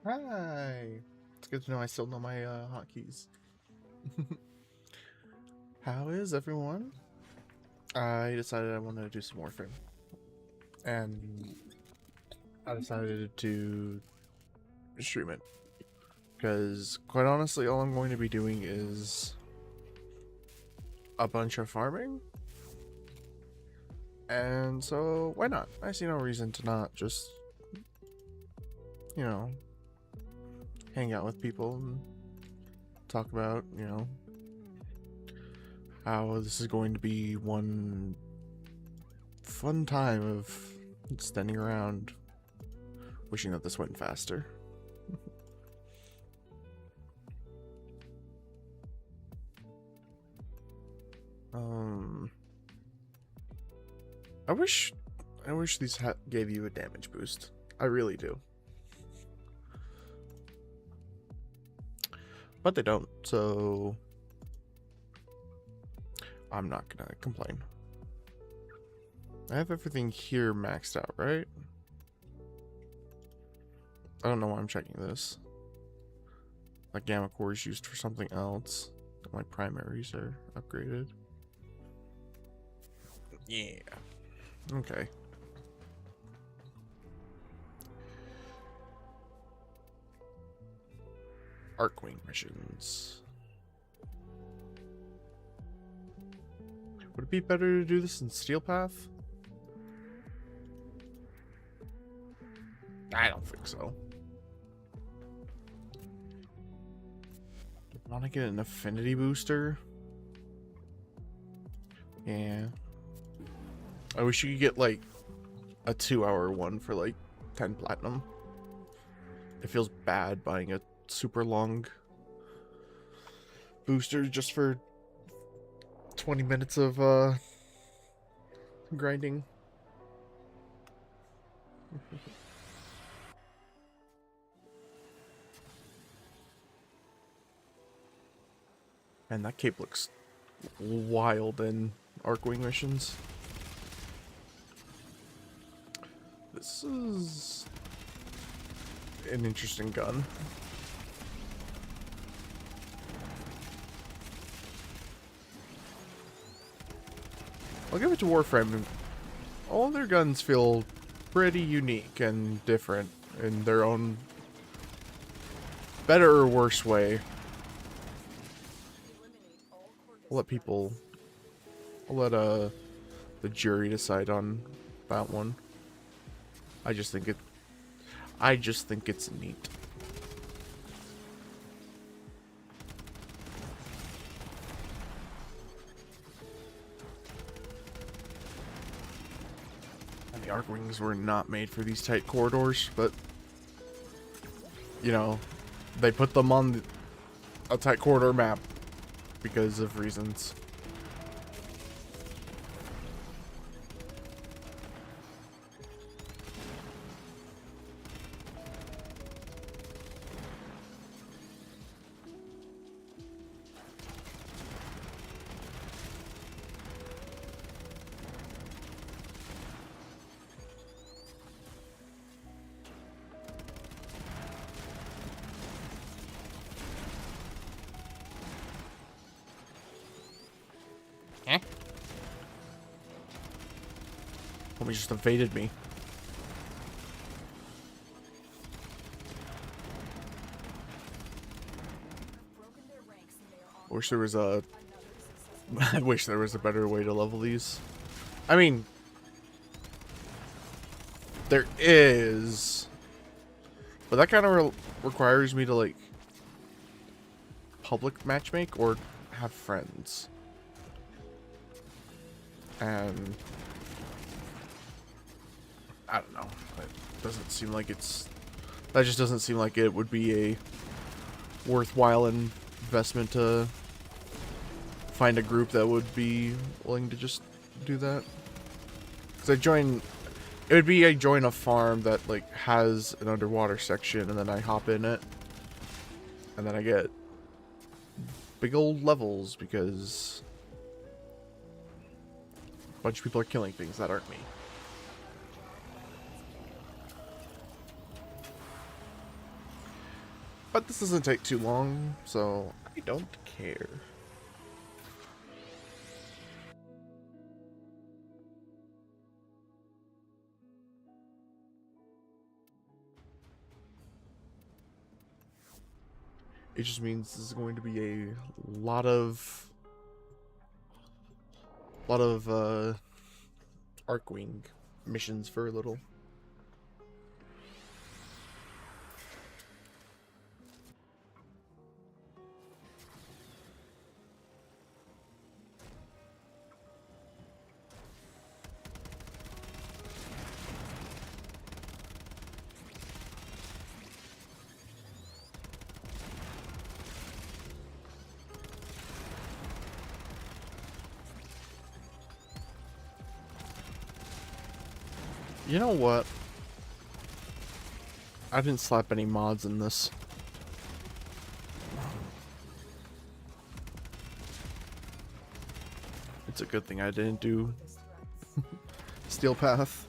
Hi. It's good to know I still know my hotkeys. How is everyone? I decided I wanted to do some Warframe. And I decided to stream it. Because, quite honestly, all I'm going to be doing is a bunch of farming. And so, why not? I see no reason to not just, you know, hang out with people and talk about, how this is going to be one fun time of standing around wishing that this went faster. I wish these gave you a damage boost. I really do. But they don't, so I'm not gonna complain. I have everything here maxed out, right? I don't know why I'm checking this. My gamma core is used for something else. My primaries are upgraded. Yeah. Okay. Arcwing missions. Would it be better to do this in Steel Path? I don't think so. Want to get an affinity booster? Yeah. I wish you could get like a 2-hour one for like 10 platinum. It feels bad buying a super long booster just for 20 minutes of grinding. And that cape looks wild in Arcwing missions. This is an interesting gun. I'll give it to Warframe. All their guns feel pretty unique and different in their own better or worse way. I'll let the jury decide on that one. I just think it's neat. And the Arcwings were not made for these tight corridors, but they put them on a tight corridor map because of reasons. Homie just evaded me. I wish there was a better way to level these. I mean, there is, but that kind of requires me to like public matchmake or have friends. And I don't know. That just doesn't seem like it would be a worthwhile investment to find a group that would be willing to just do that. Because I join a farm that like has an underwater section, and then I hop in it, and then I get big old levels because a bunch of people are killing things that aren't me. But this doesn't take too long, so I don't care. It just means this is going to be a lot of Arcwing missions for a little. You know what? I didn't slap any mods in this. It's a good thing I didn't do Steel Path.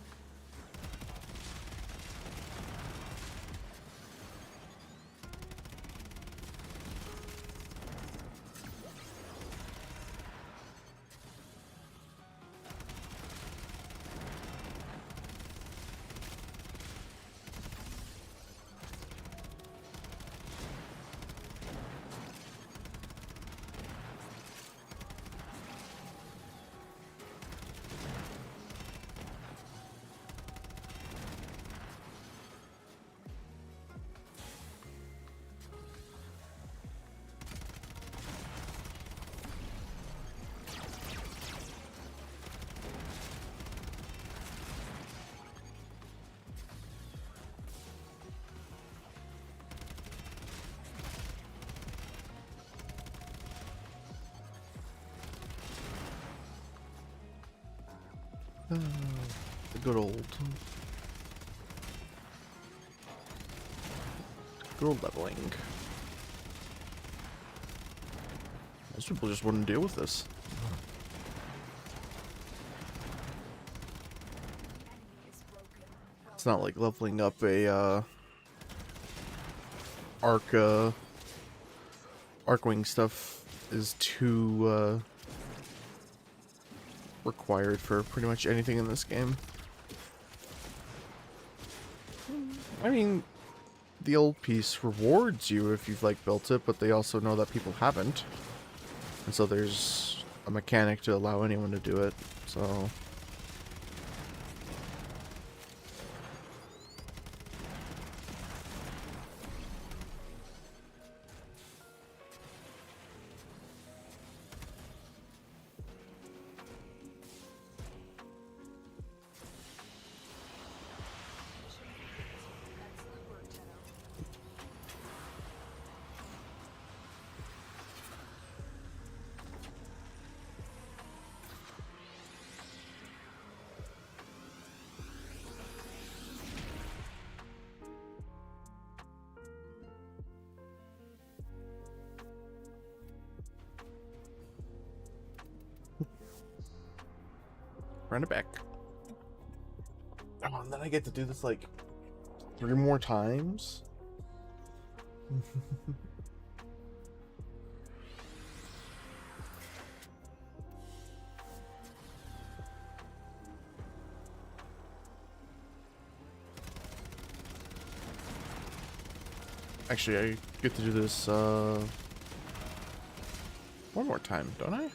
The good old leveling. Most people just wouldn't deal with this. It's not like leveling up a Arcwing stuff is too required for pretty much anything in this game. I mean, the old piece rewards you if you've like built it, but they also know that people haven't, and so there's a mechanic to allow anyone to do it. So run it back. Oh, and then I get to do this like 3 more times. Actually, I get to do this one more time, don't I?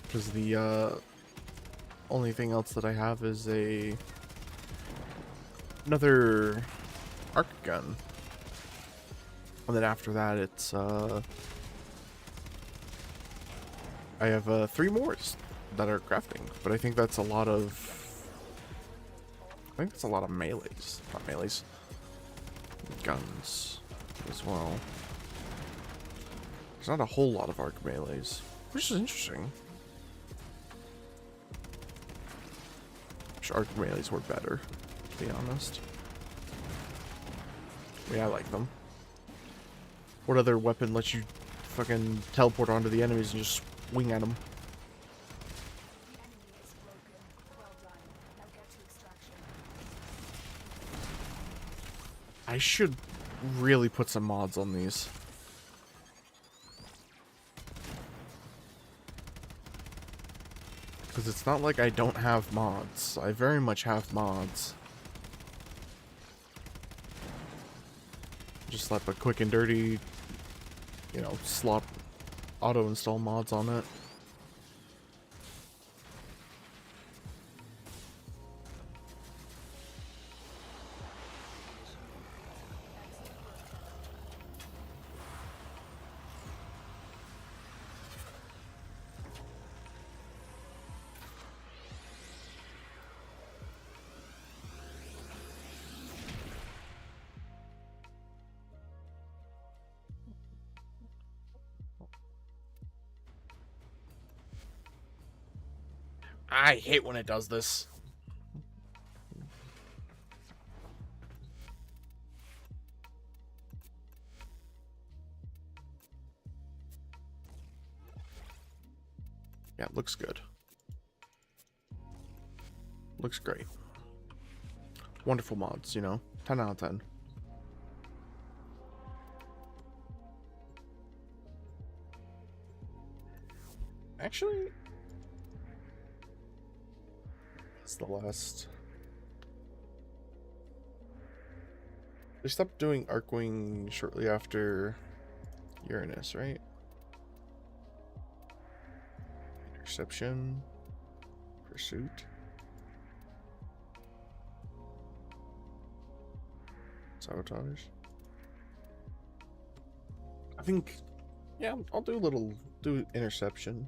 Because the only thing else that I have is another arc gun, and then after that it's I have 3 more that are crafting, but I think that's a lot of melees, not melees, guns as well. There's not a whole lot of arc melees, which is interesting. Arc melees were better, to be honest. Yeah, I like them. What other weapon lets you fucking teleport onto the enemies and just swing at them? I should really put some mods on these. Because it's not like I don't have mods. I very much have mods. Just slap a quick and dirty, you know, slop auto install mods on it. I hate when it does this. Yeah, it looks good. Looks great. Wonderful mods, you know. 10 out of 10. Actually, that's the last. They stopped doing Arcwing shortly after Uranus, right? Interception. Pursuit. Sabotage. I think, yeah, I'll do interception.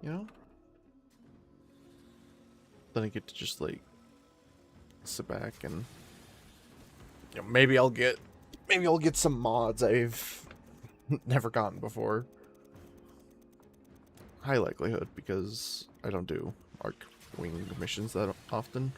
You know? Then I get to just like sit back and, you know, maybe I'll get some mods I've never gotten before. High likelihood, because I don't do Arcwing missions that often.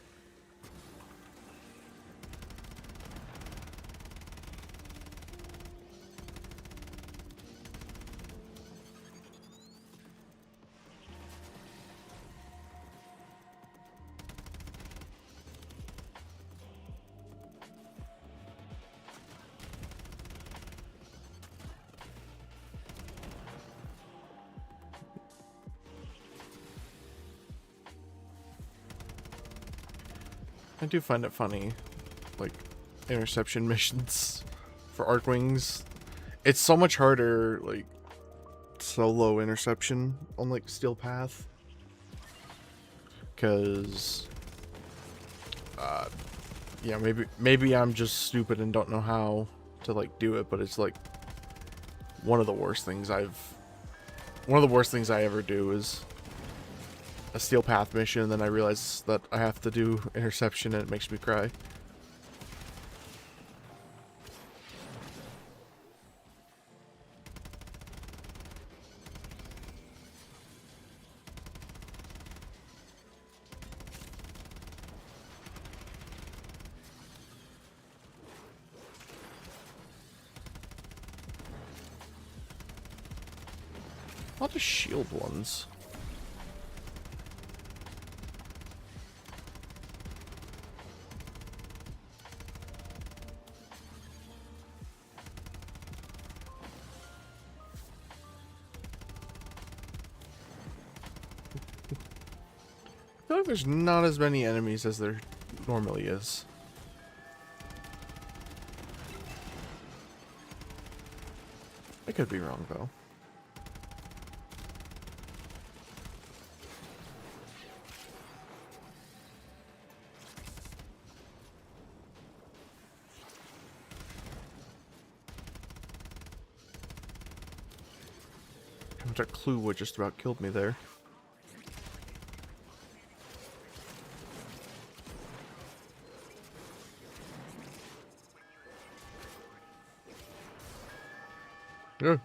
I do find it funny, like, interception missions for Arcwings. It's so much harder, like, solo interception on, like, Steel Path. Because, yeah, maybe I'm just stupid and don't know how to, like, do it, but it's, like, one of the worst things I ever do is a Steel Path mission, and then I realize that I have to do interception, and it makes me cry. A lot of shield ones. I feel like there's not as many enemies as there normally is. I could be wrong, though. That clue would just about killed me there. Yeah.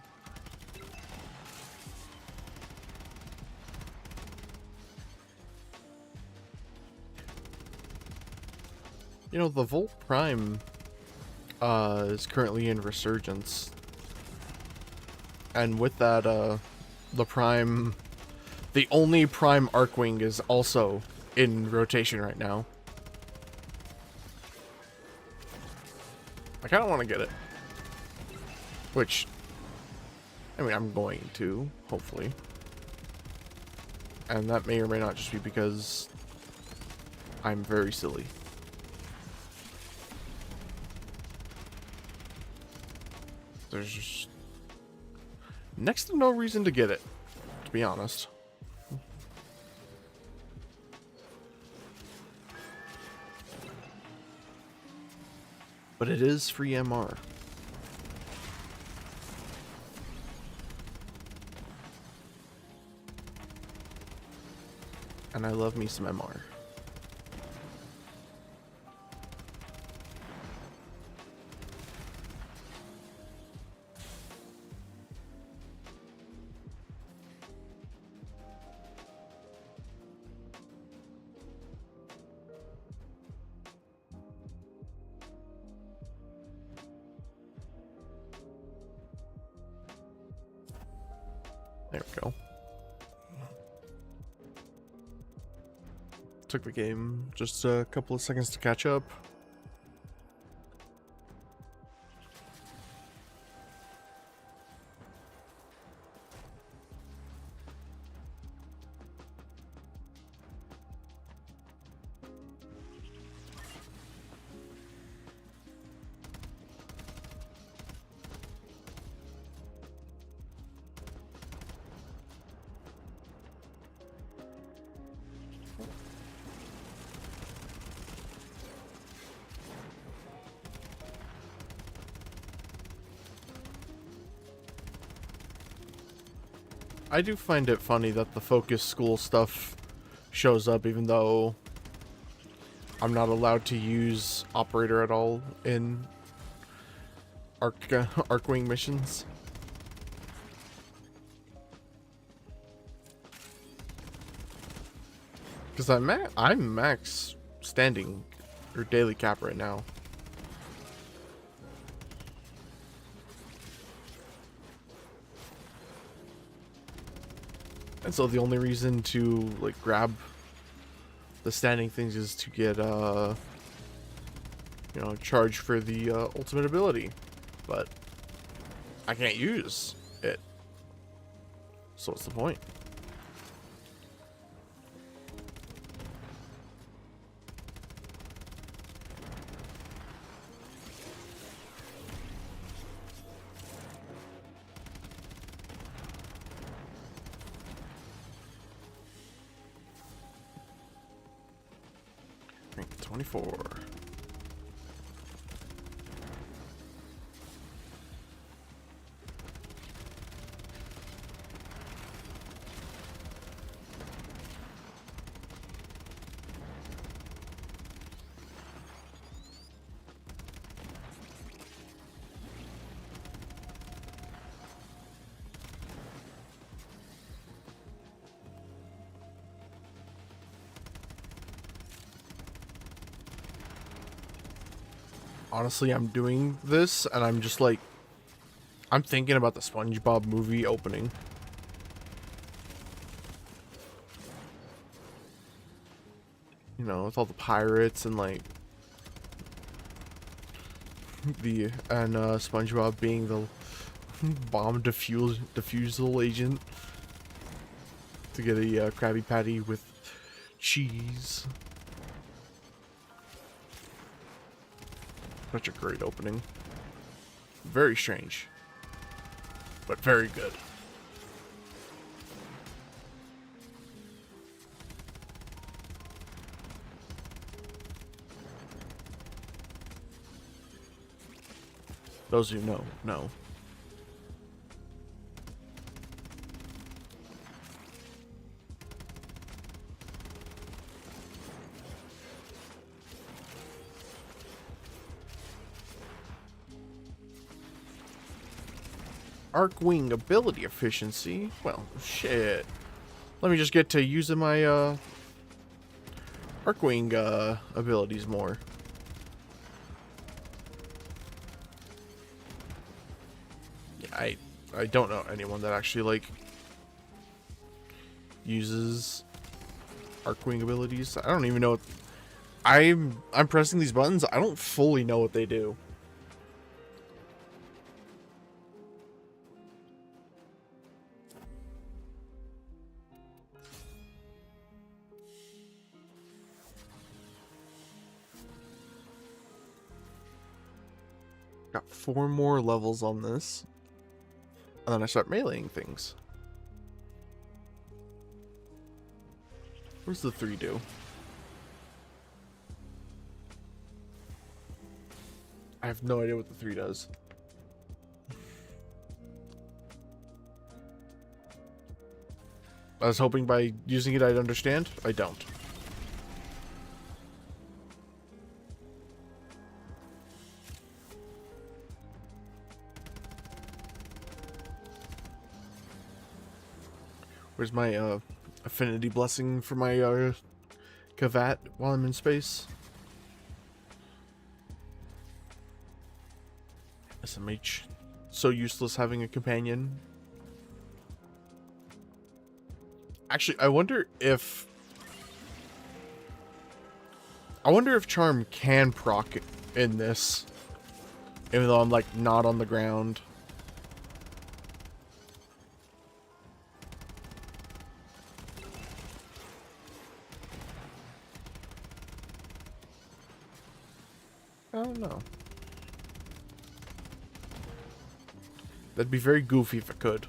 You know, the Volt Prime is currently in Resurgence. And with that, the only Prime Arcwing is also in rotation right now. I kind of want to get it. Which, I mean, I'm going to, hopefully. And that may or may not just be because I'm very silly. There's just next to no reason to get it, to be honest. But it is free MR. And I love me some MR. There we go. Took the game just a couple of seconds to catch up. I do find it funny that the focus school stuff shows up even though I'm not allowed to use operator at all in Arcwing missions. Because I'm max standing or daily cap right now. And so the only reason to like grab the standing things is to get you know, charge for the ultimate ability, but I can't use it. So what's the point? Rank 24. Honestly, I'm doing this and I'm just like, I'm thinking about the SpongeBob movie opening. You know, with all the pirates and like SpongeBob being the bomb defusal agent to get a Krabby Patty with cheese. Such a great opening. Very strange, but very good. Those who know. Arcwing ability efficiency? Well, shit. Let me just get to using my Arcwing abilities more. Yeah, I don't know anyone that actually like uses Arcwing abilities. I don't even know what... I'm pressing these buttons. I don't fully know what they do. Got 4 more levels on this. And then I start meleeing things. What does the 3 do? I have no idea what the 3 does. I was hoping by using it I'd understand. I don't. Where's my affinity blessing for my Kavat while I'm in space? SMH. So useless having a companion. Actually, I wonder if Charm can proc in this, even though I'm like not on the ground. I don't know. That'd be very goofy if it could.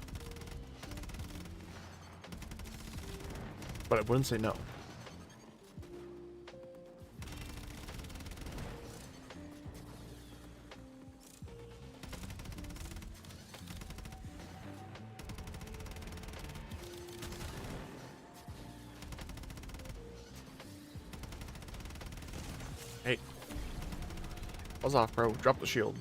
But I wouldn't say no. Hey. Buzz off, bro. Drop the shield.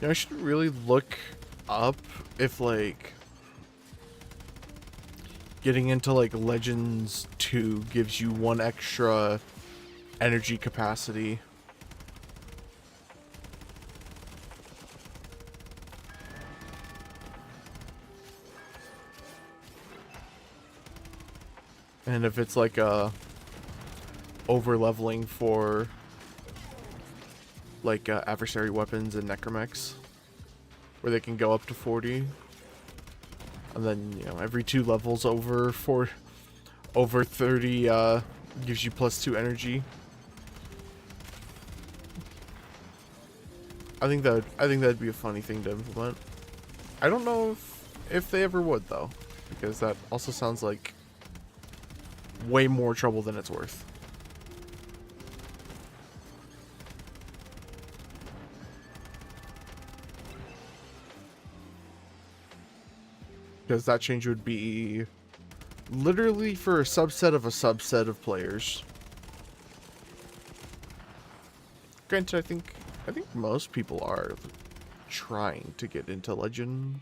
You know, I should really look up if, like, getting into, like, Legends 2 gives you 1 extra energy capacity. And if it's, like, over-leveling for... like adversary weapons and necromechs, where they can go up to 40, and then, you know, every 2 levels over 30 gives you +2 energy. I think that'd be a funny thing to implement. I don't know if they ever would though, because that also sounds like way more trouble than it's worth. Because that change would be literally for a subset of players. Granted, I think most people are trying to get into Legend,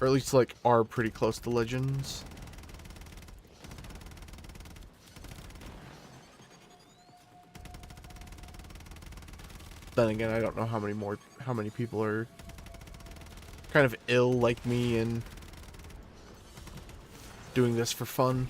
or at least like are pretty close to Legends. Then again, I don't know how many people are kind of ill like me and doing this for fun.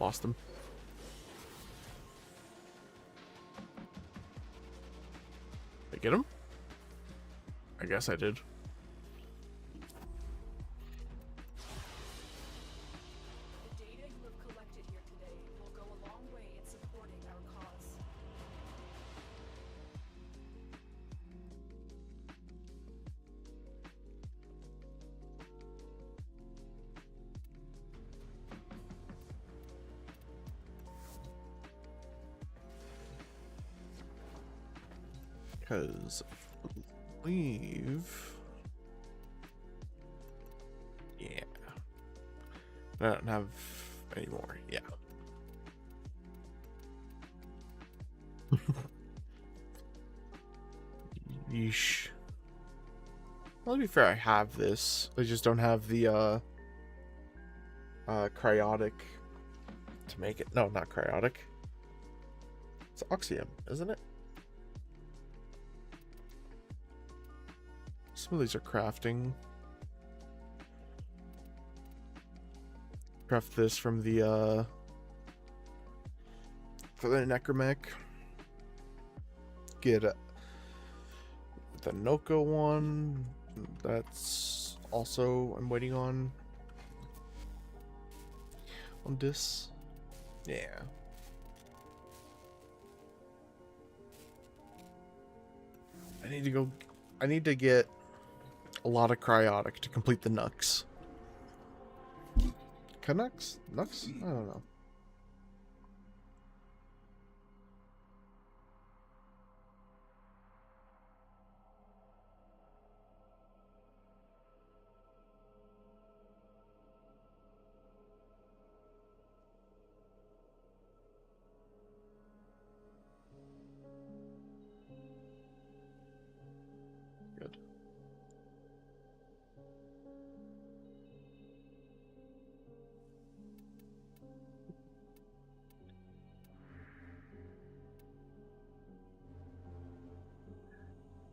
Lost him. Did I get him? I guess I did. The data you have collected here today will go a long way in supporting our cause. Because I believe... Yeah. I don't have any more. Yeah. Yeesh. Well, to be fair, I have this. I just don't have the cryotic to make it. No, not cryotic. It's oxium, isn't it? Some of these are crafting. Craft this from the for the necromech. Get the Noko one. That's also I'm waiting on this. Yeah. I need to get a lot of cryotic to complete the Nux. Canucks? Nux? I don't know. Good.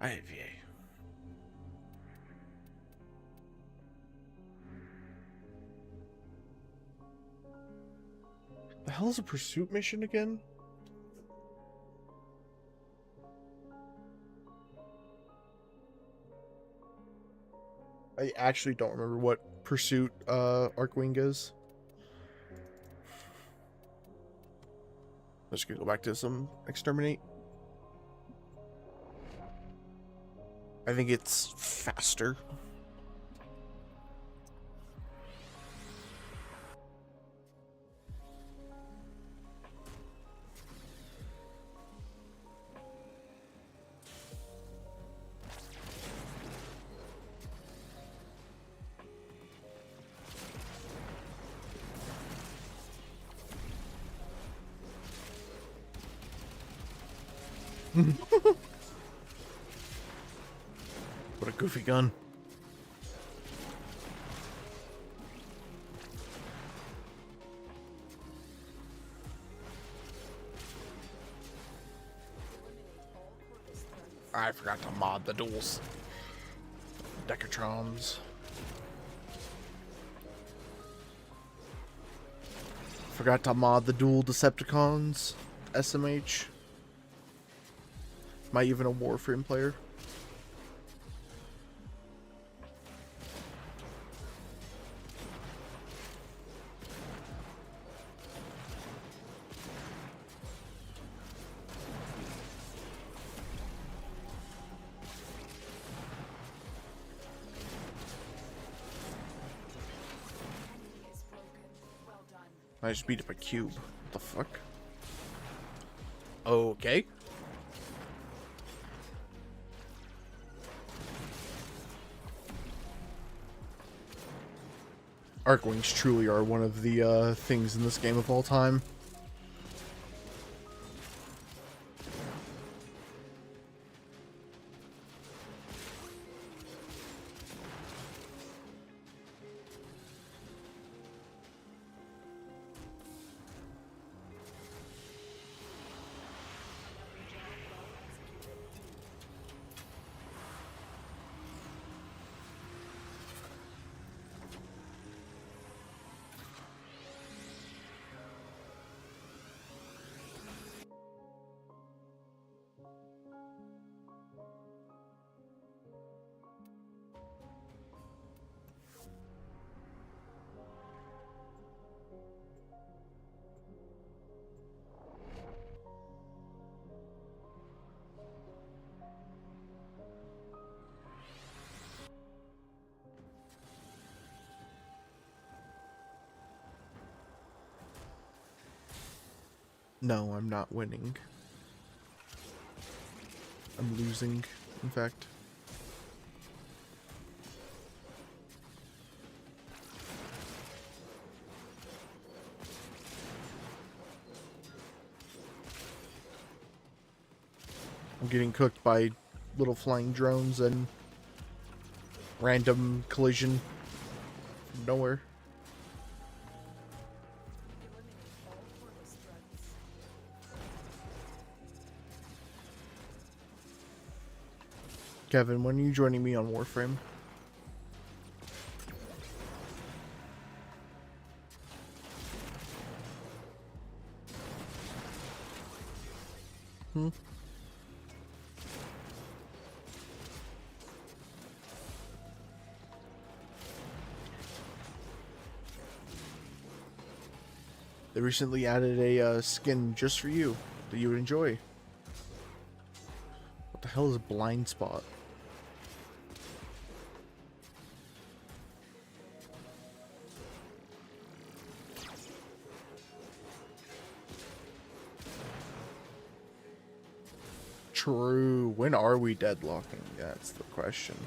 IVA. The hell is a pursuit mission again? I actually don't remember what pursuit Arcwing is. I'm just gonna go back to some exterminate. I think it's faster. What a goofy gun. I forgot to mod the duels. Decatrons. Forgot to mod the dual Decepticons. SMH. Am I even a Warframe player? I just beat up a cube. What the fuck? Okay. Arcwings truly are one of the things in this game of all time. No, I'm not winning. I'm losing, in fact. I'm getting cooked by little flying drones and random collision from nowhere. Eliminate all Corvus threats. Kevin, when are you joining me on Warframe? Hmm? They recently added a skin just for you that you would enjoy. What the hell is a blind spot? True. When are we deadlocking? That's the question.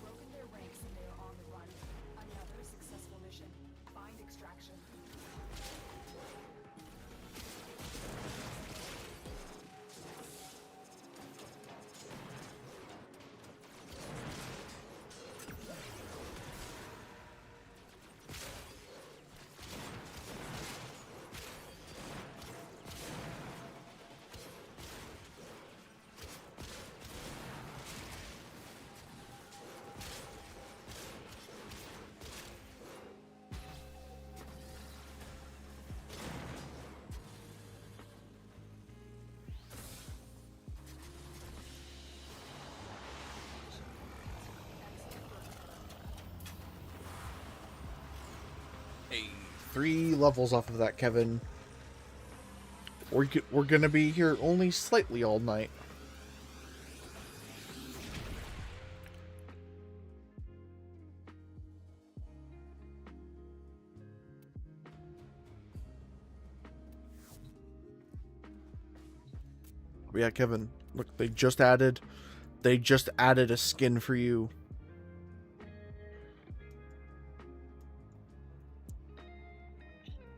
Broken their ranks and they are on the run. Another successful mission. Find extraction. Hey, 3 levels off of that, Kevin. We're gonna be here only slightly all night. But yeah, Kevin, look, they just added a skin for you.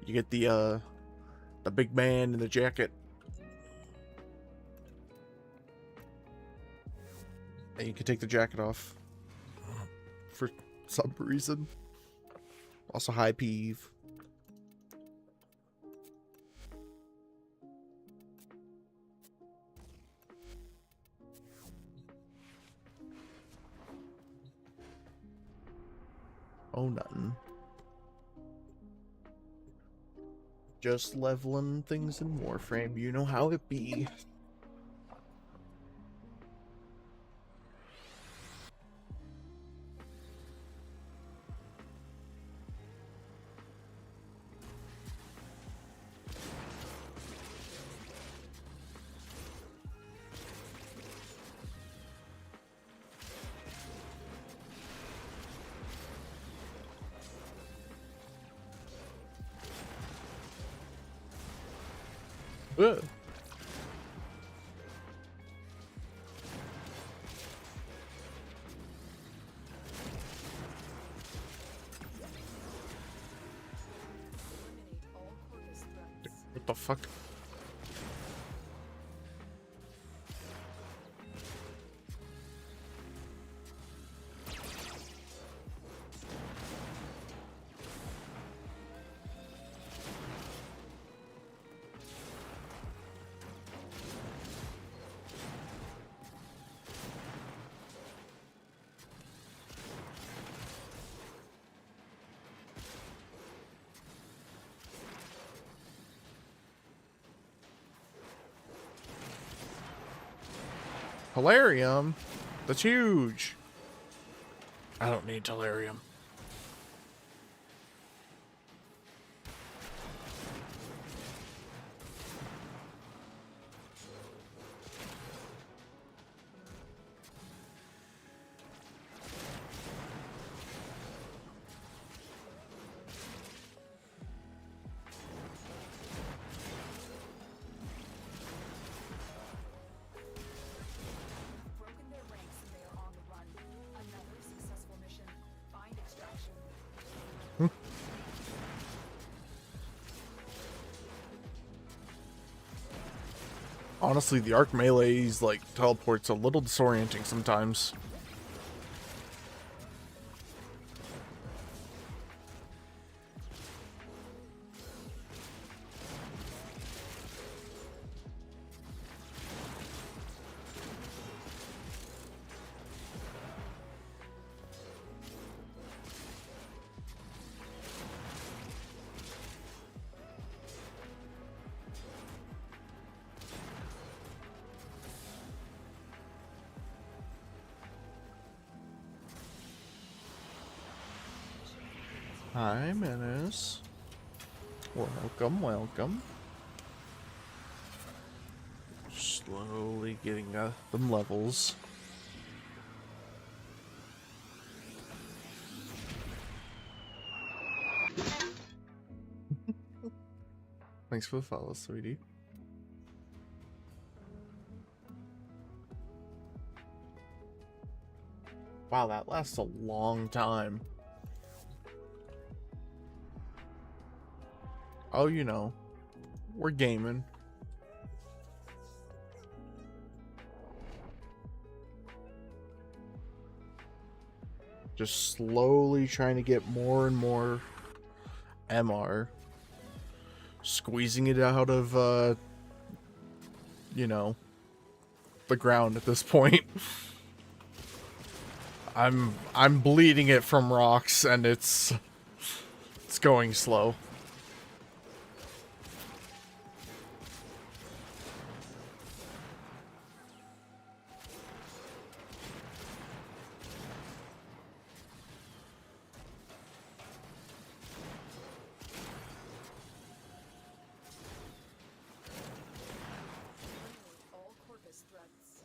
You get the big man in the jacket. And you can take the jacket off for some reason. Also, hi, Peeve. Oh, nothing. Just leveling things in Warframe. You know how it be. Ugh. Eliminate all Corvus threats. What the fuck? Hilarium? That's huge. I don't need Tellurium. Broken their ranks and they are on the run. Another successful mission. Find extraction. Honestly, the arc melee's like teleport's a little disorienting sometimes. Hi, Menace. Welcome, welcome. Slowly getting them levels. Thanks for the follow, sweetie. Wow, that lasts a long time. Oh, you know, we're gaming. Just slowly trying to get more and more MR. Squeezing it out of, you know, the ground at this point. I'm bleeding it from rocks, and it's going slow. All corpus threats.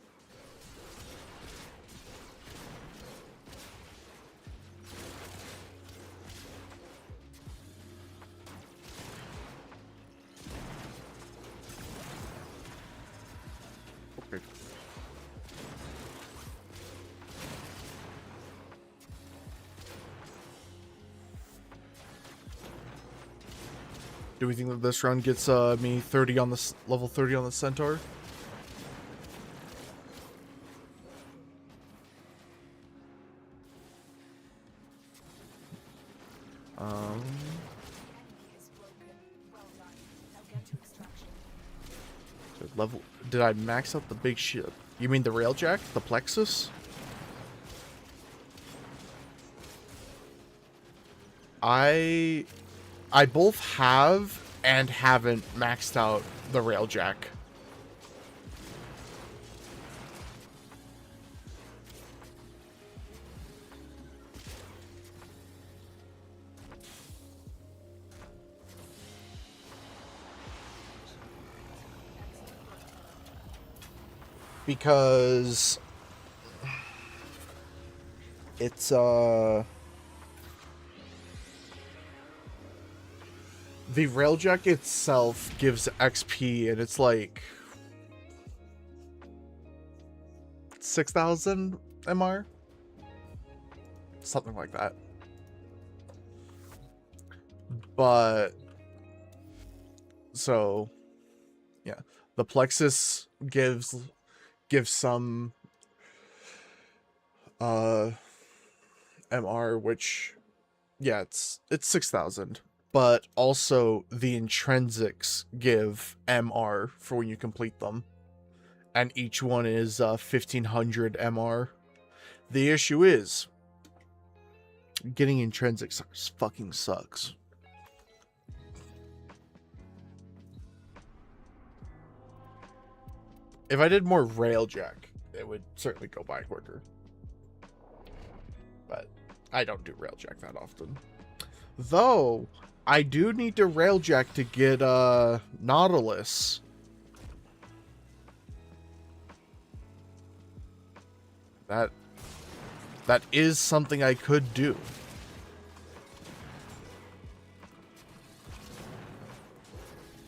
Okay. Do we think that this run gets me 30 on the level 30 on the Centaur? Enemy is broken. Well done. Now get to extraction. Level. Did I max out the big ship? You mean the railjack, the plexus? I both have and haven't maxed out the railjack. Because it's the railjack itself gives XP, and it's like 6,000 MR, something like that. But so yeah, the plexus gives some MR, which yeah, it's 6,000. But also the intrinsics give MR for when you complete them, and each one is 1,500 MR. The issue is getting intrinsics fucking sucks. If I did more railjack, it would certainly go by quicker. I don't do railjack that often. Though, I do need to railjack to get Nautilus. That is something I could do.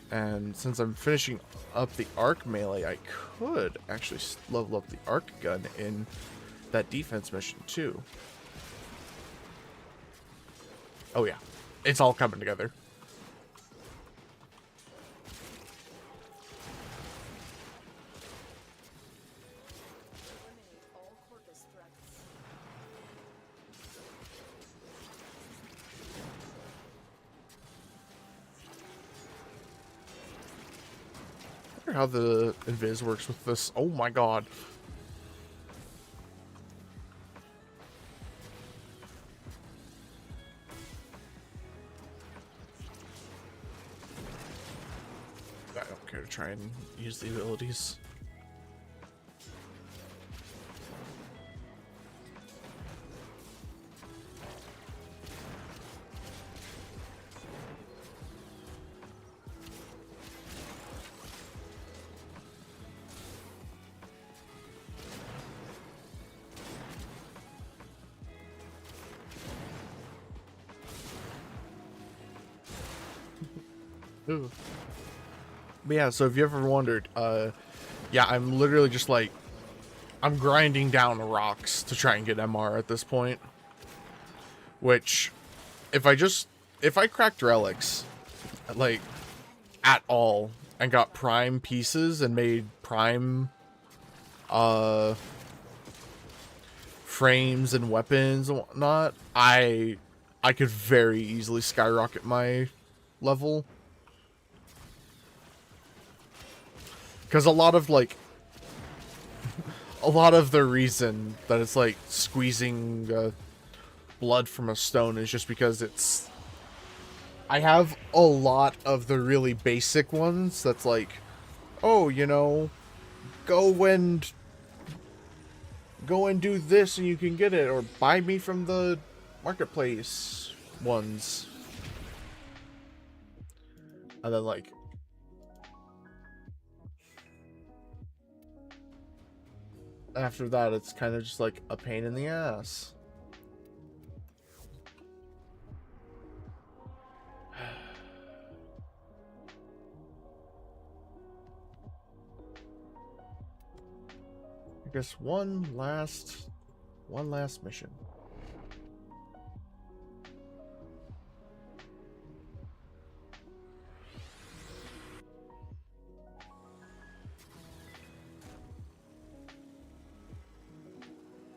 And since I'm finishing up the arc melee, I could actually level up the arc gun in that defense mission too. Oh yeah, it's all coming together. Eliminate all Corvus threats. I wonder how the invis works with this. Oh my god. I don't care to try and use the abilities. Ooh. But yeah, so if you ever wondered, yeah, I'm literally just like, I'm grinding down rocks to try and get MR at this point. Which, if I cracked relics, like, at all, and got prime pieces and made prime, frames and weapons and whatnot, I could very easily skyrocket my level. Because a lot of, like, a lot of the reason that it's, like, squeezing blood from a stone is just because it's... I have a lot of the really basic ones that's like, oh, you know, go and do this and you can get it, or buy me from the marketplace ones. And then, like, after that, it's kind of just like a pain in the ass. I guess one last mission.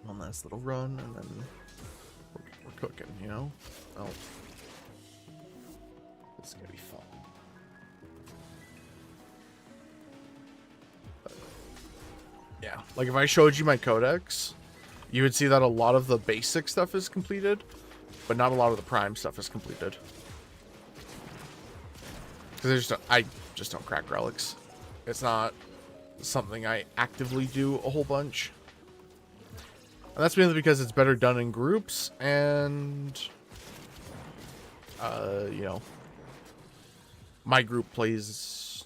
One last little run, and then we're cooking, you know? Oh. This is gonna be fun. But, yeah, like if I showed you my codex, you would see that a lot of the basic stuff is completed, but not a lot of the prime stuff is completed. Because I just don't crack relics. It's not something I actively do a whole bunch. And that's mainly because it's better done in groups, and, you know, my group plays,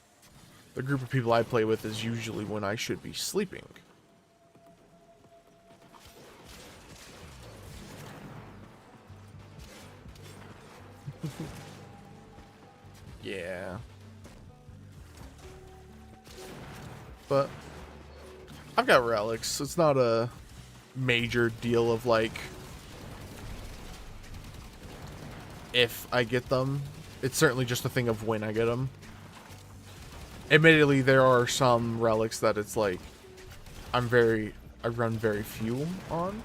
the group of people I play with is usually when I should be sleeping. Yeah. But I've got relics. It's not a major deal of like if I get them. It's certainly just a thing of when I get them. Admittedly, there are some relics that it's like I run very few on,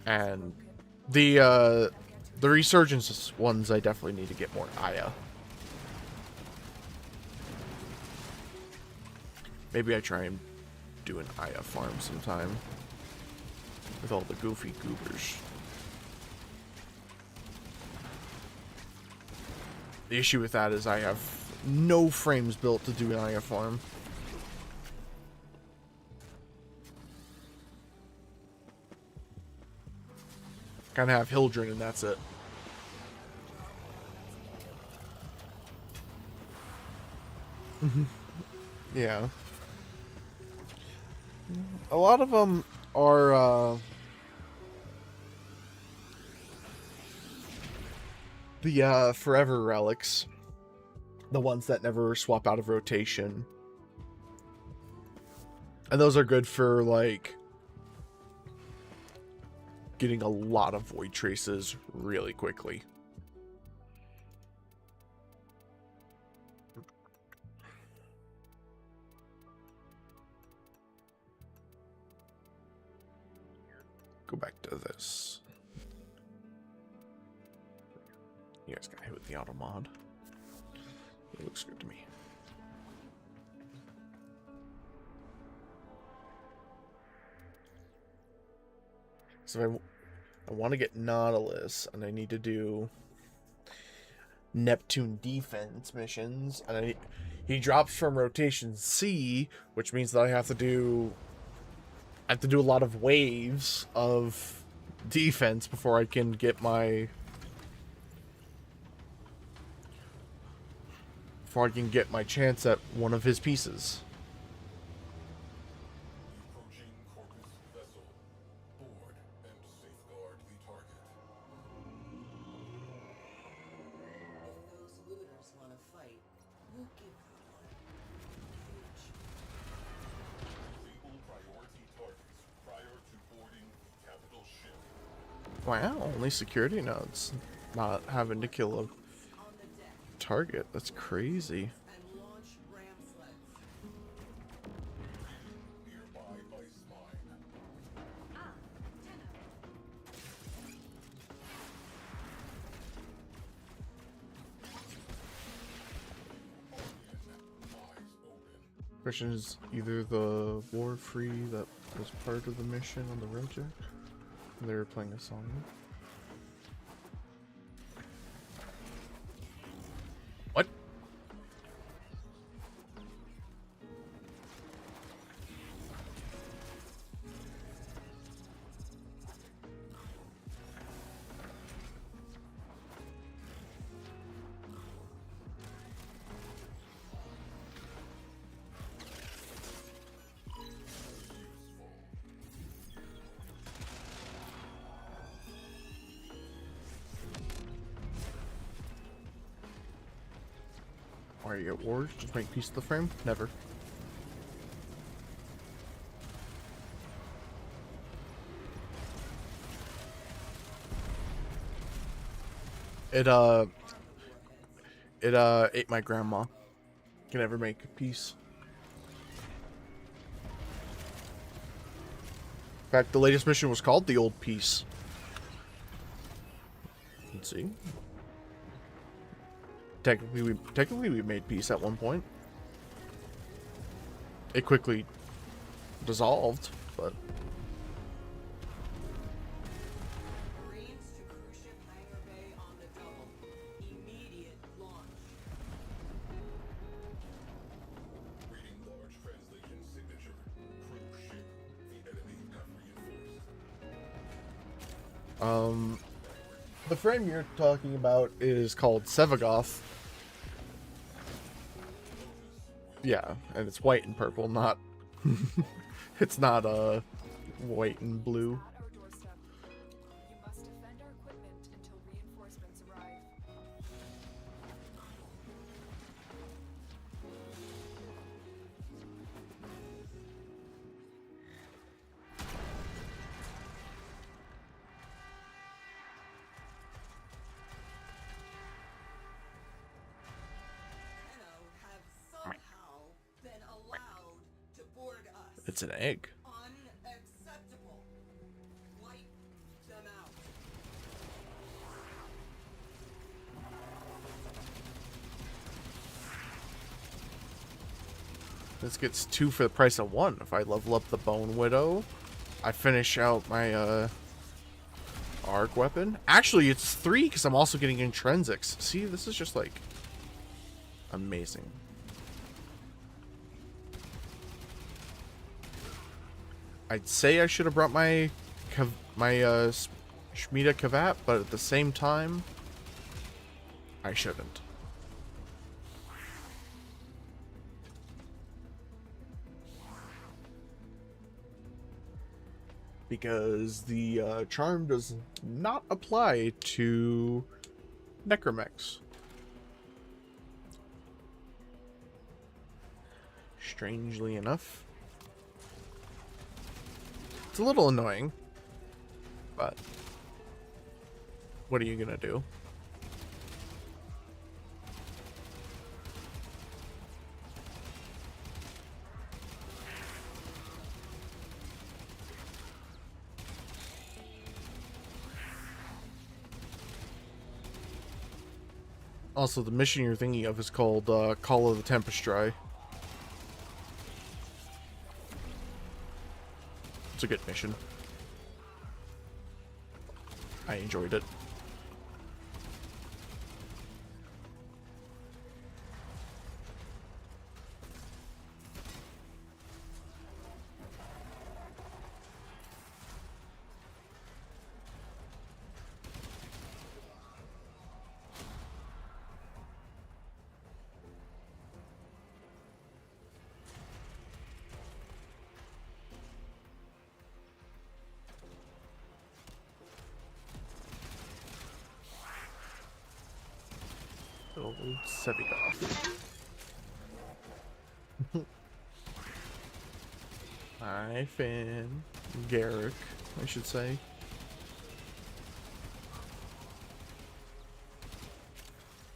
and the resurgence ones I definitely need to get more Aya. Maybe I try and do an Aya farm sometime with all the goofy goobers. The issue with that is I have no frames built to do an Aya farm. Kind of have Hildren, and that's it. Yeah. A lot of them are the forever relics. The ones that never swap out of rotation. And those are good for, like, getting a lot of void traces really quickly. Go back to this. You guys got hit with the auto mod. It looks good to me. So I want to get Nautilus, and I need to do Neptune defense missions, and he drops from rotation C, which means that I have to do a lot of waves of defense before I can get my chance at one of his pieces. Wow, only security nodes. Not having to kill a target. That's crazy. Question is either the war free that was part of the mission on the Roja. They were playing a song. What? Why are you at war? Just make peace with the frame? Never. It ate my grandma. Can never make peace. In fact, the latest mission was called the Old Peace. Let's see. Technically we made peace at one point. It quickly dissolved, but the frame you're talking about is called Sevagoth. Yeah, and it's white and purple, not it's not white and blue. At our doorstep. You must defend our equipment until reinforcements arrive. It's an egg. Unacceptable. Wipe them out. This gets 2 for the price of 1. If I level up the Bone Widow, I finish out my arc weapon. Actually, it's 3 because I'm also getting intrinsics. See, this is just like amazing. I'd say I should have brought my Shmita Kavat, but at the same time, I shouldn't. Because the charm does not apply to necromechs. Strangely enough. It's a little annoying, but what are you gonna do? Also, the mission you're thinking of is called Call of the Tempestry. It's a good mission. I enjoyed it. Old Sevikov. Hi, Finn. Garrick, I should say.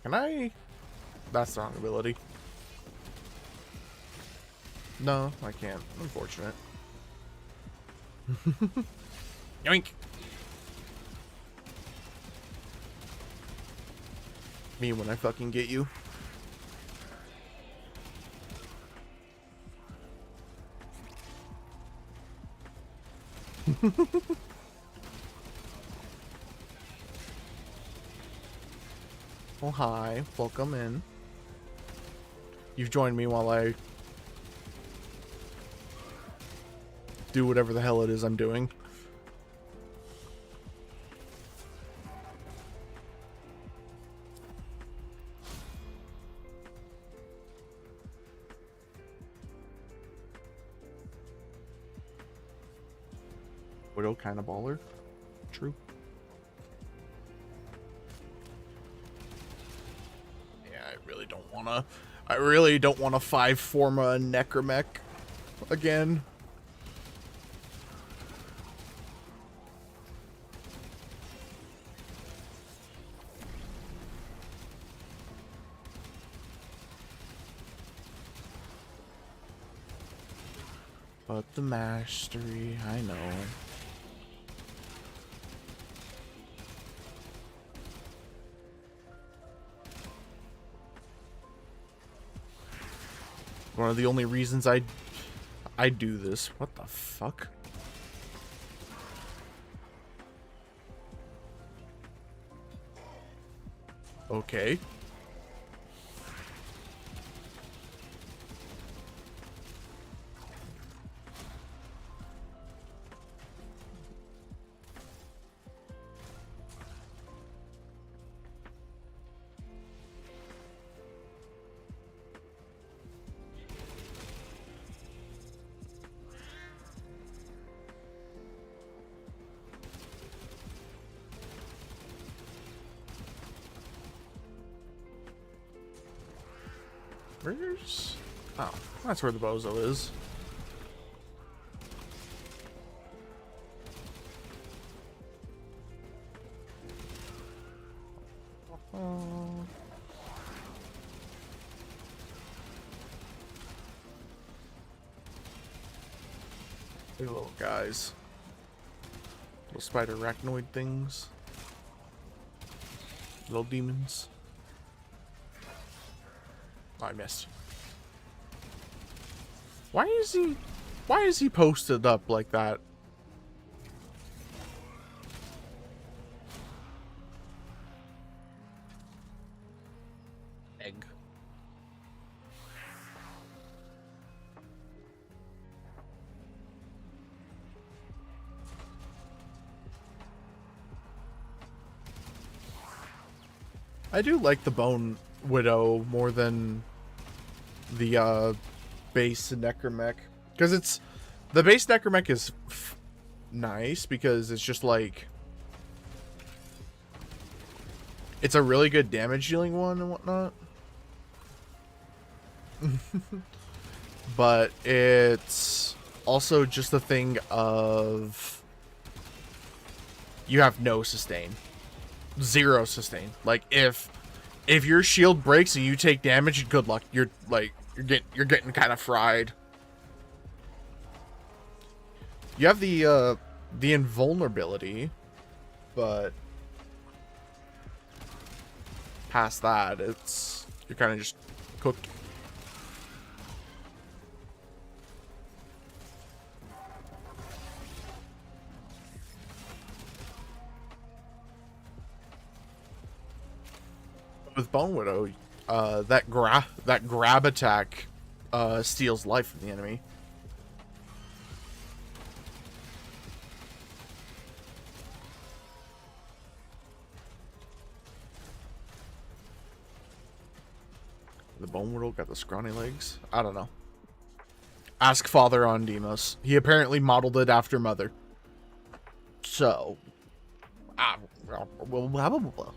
Can I? That's the wrong ability. No, I can't. Unfortunate. Yoink! Me when I fucking get you. Oh, hi. Welcome in. You've joined me while I do whatever the hell it is I'm doing. Widow kind of baller. True. Yeah, I really don't wanna 5-forma necromech again. But the mastery, I know. One of the only reasons I do this. What the fuck? Okay. Where's... Oh, that's where the bozo is. They're little guys. Little spider arachnoid things. Little demons. Oh, I missed. Why is he posted up like that? Egg. I do like the Bone Widow more than the base Necromech, because it's the base Necromech is nice because it's just like it's a really good damage dealing one and whatnot. But it's also just a thing of you have no sustain. Zero sustain. Like if your shield breaks and you take damage, good luck. You're getting kind of fried. You have the invulnerability, but past that, you're kind of just cooked. With Bone Widow, that grab attack steals life from the enemy. The Bone Widow got the scrawny legs. I don't know. Ask Father on Demos. He apparently modeled it after Mother. So, blah, blah, blah.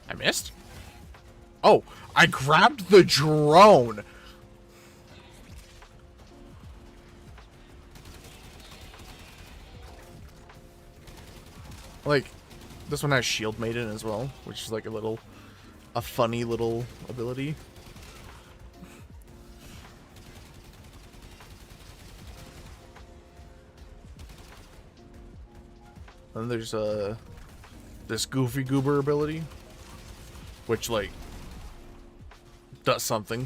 I missed? Oh, I grabbed the drone. Like, this one has Shield Maiden as well, which is like a funny little ability. And there's this Goofy Goober ability, which like does something.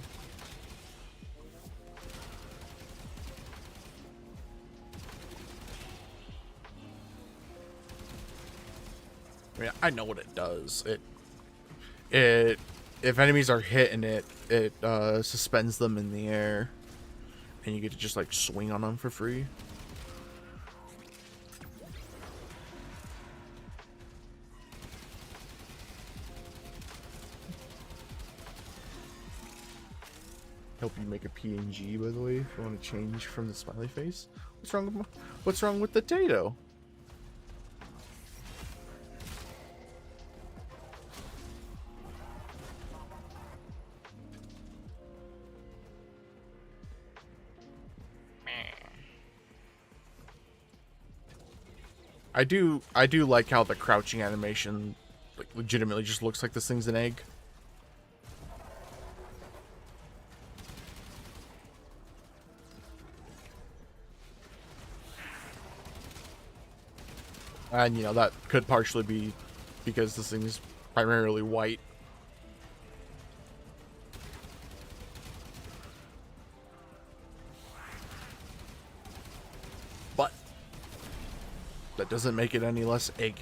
I mean, I know what it does. It if enemies are hit in it suspends them in the air, and you get to just like swing on them for free. Help you make a PNG, by the way, if you want to change from the smiley face. What's wrong with the Tato? I do like how the crouching animation like legitimately just looks like this thing's an egg. And you know, that could partially be because this thing is primarily white. But that doesn't make it any less egg.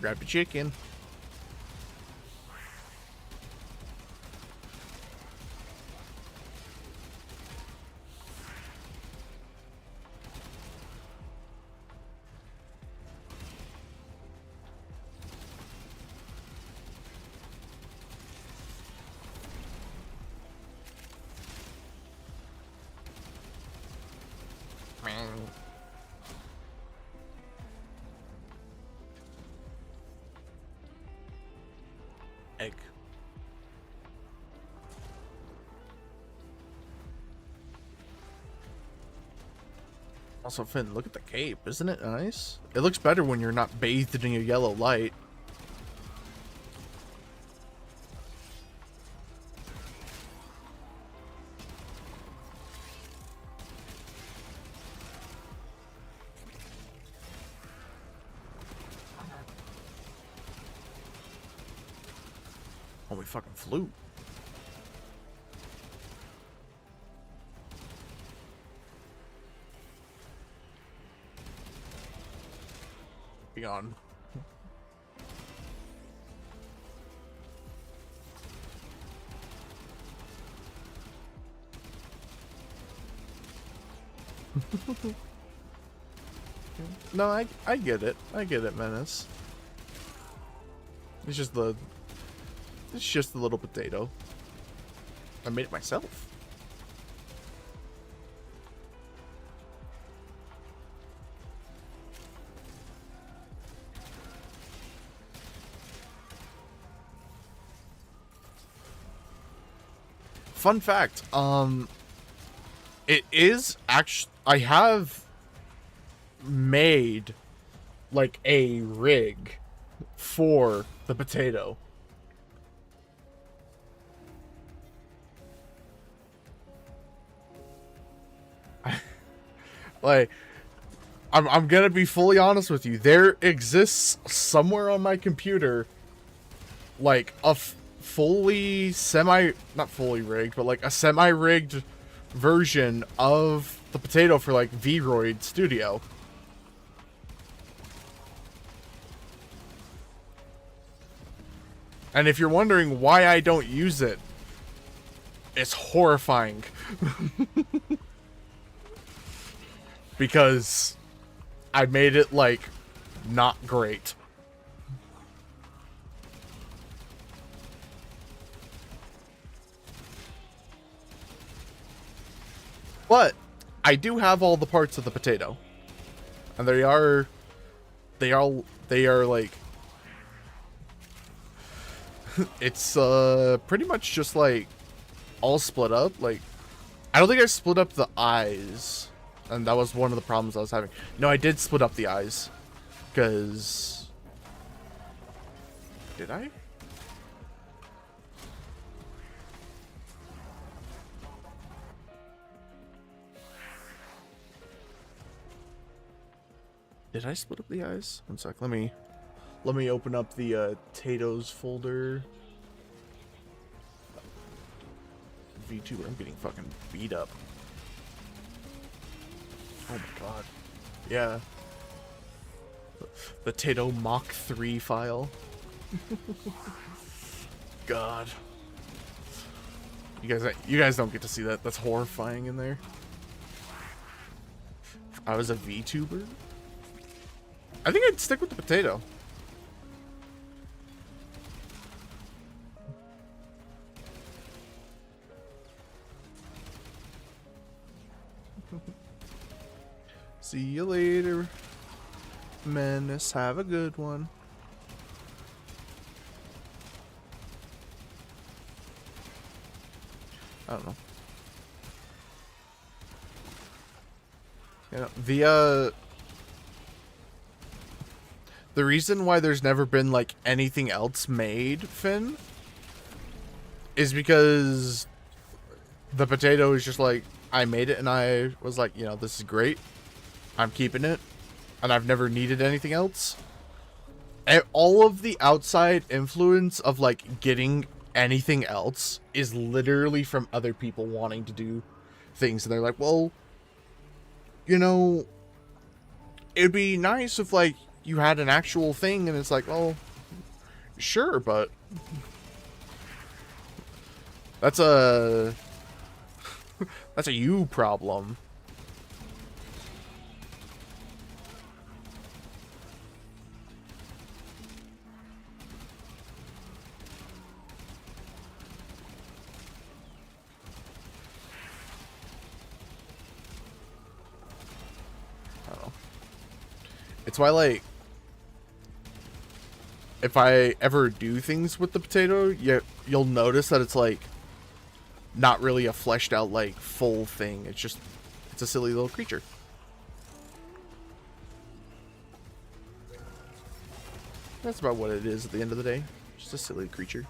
Grab your chicken. Egg. Also, Finn, look at the cape. Isn't it nice? It looks better when you're not bathed in a yellow light. Oh, we fucking flew. Be gone. No, I get it. I get it, Menace. It's just the little potato. I made it myself. Fun fact, it is actually, I have made like a rig for the potato. Like, I'm gonna be fully honest with you. There exists somewhere on my computer, like a fully not fully rigged, but like a semi-rigged version of the potato for like Vroid Studio. And if you're wondering why I don't use it, it's horrifying. Because I made it, like, not great. But I do have all the parts of the potato. And they are like, it's pretty much just like all split up. Like, I don't think I split up the eyes, and that was one of the problems I was having. No, I did split up the eyes, because did I? Did I split up the eyes? One sec. Let me open up the potatoes folder. VTuber, I'm getting fucking beat up. Oh my god. Yeah. The Tato Mach 3 file. God. You guys don't get to see that. That's horrifying in there. If I was a VTuber, I think I'd stick with the potato. See you later, Menace. Have a good one. I don't know. You know, the reason why there's never been like anything else made, Finn, is because the potato is just like, I made it and I was like, you know, this is great. I'm keeping it, and I've never needed anything else. And all of the outside influence of like getting anything else is literally from other people wanting to do things, and they're like, well, you know, it'd be nice if like you had an actual thing, and it's like, well, sure, but that's a you problem. It's why, like, if I ever do things with the potato, you'll notice that it's, like, not really a fleshed out, like, full thing. It's a silly little creature. That's about what it is at the end of the day. Just a silly creature.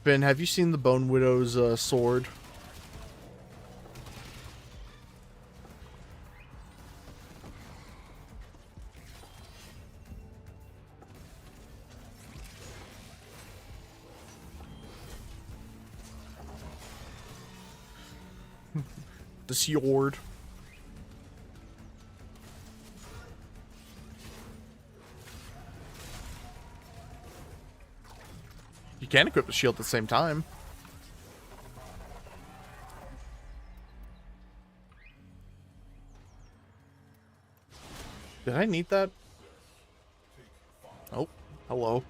Ben, have you seen the Bone Widow's sword? The sword. You can equip the shield at the same time. Did I need that? Oh, hello.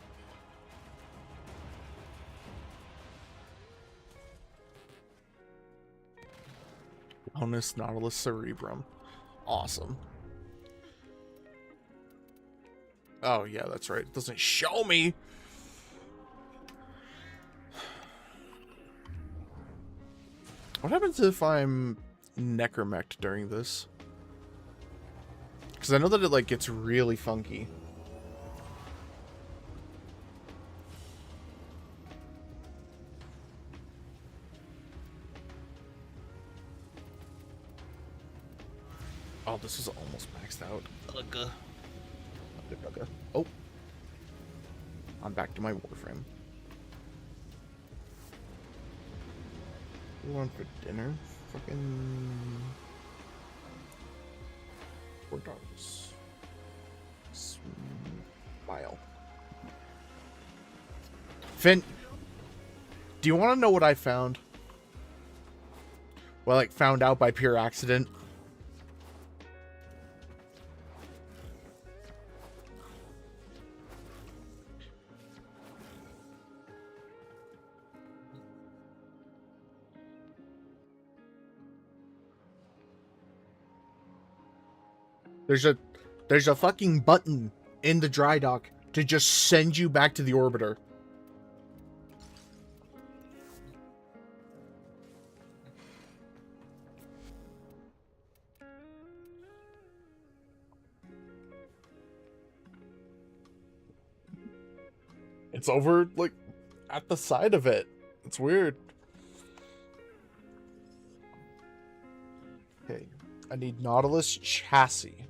Bonus Nautilus Cerebrum. Awesome. Oh, yeah, that's right. It doesn't show me. What happens if I'm necromect during this? Because I know that it, like, gets really funky. Oh, this is almost maxed out. Ugh. Oh. I'm back to my Warframe. What do you want for dinner? Fucking... $4. Smile. Finn, do you want to know what I found? Well, like, found out by pure accident. There's a fucking button in the dry dock to just send you back to the orbiter. It's over, like, at the side of it. It's weird. Okay, I need Nautilus chassis.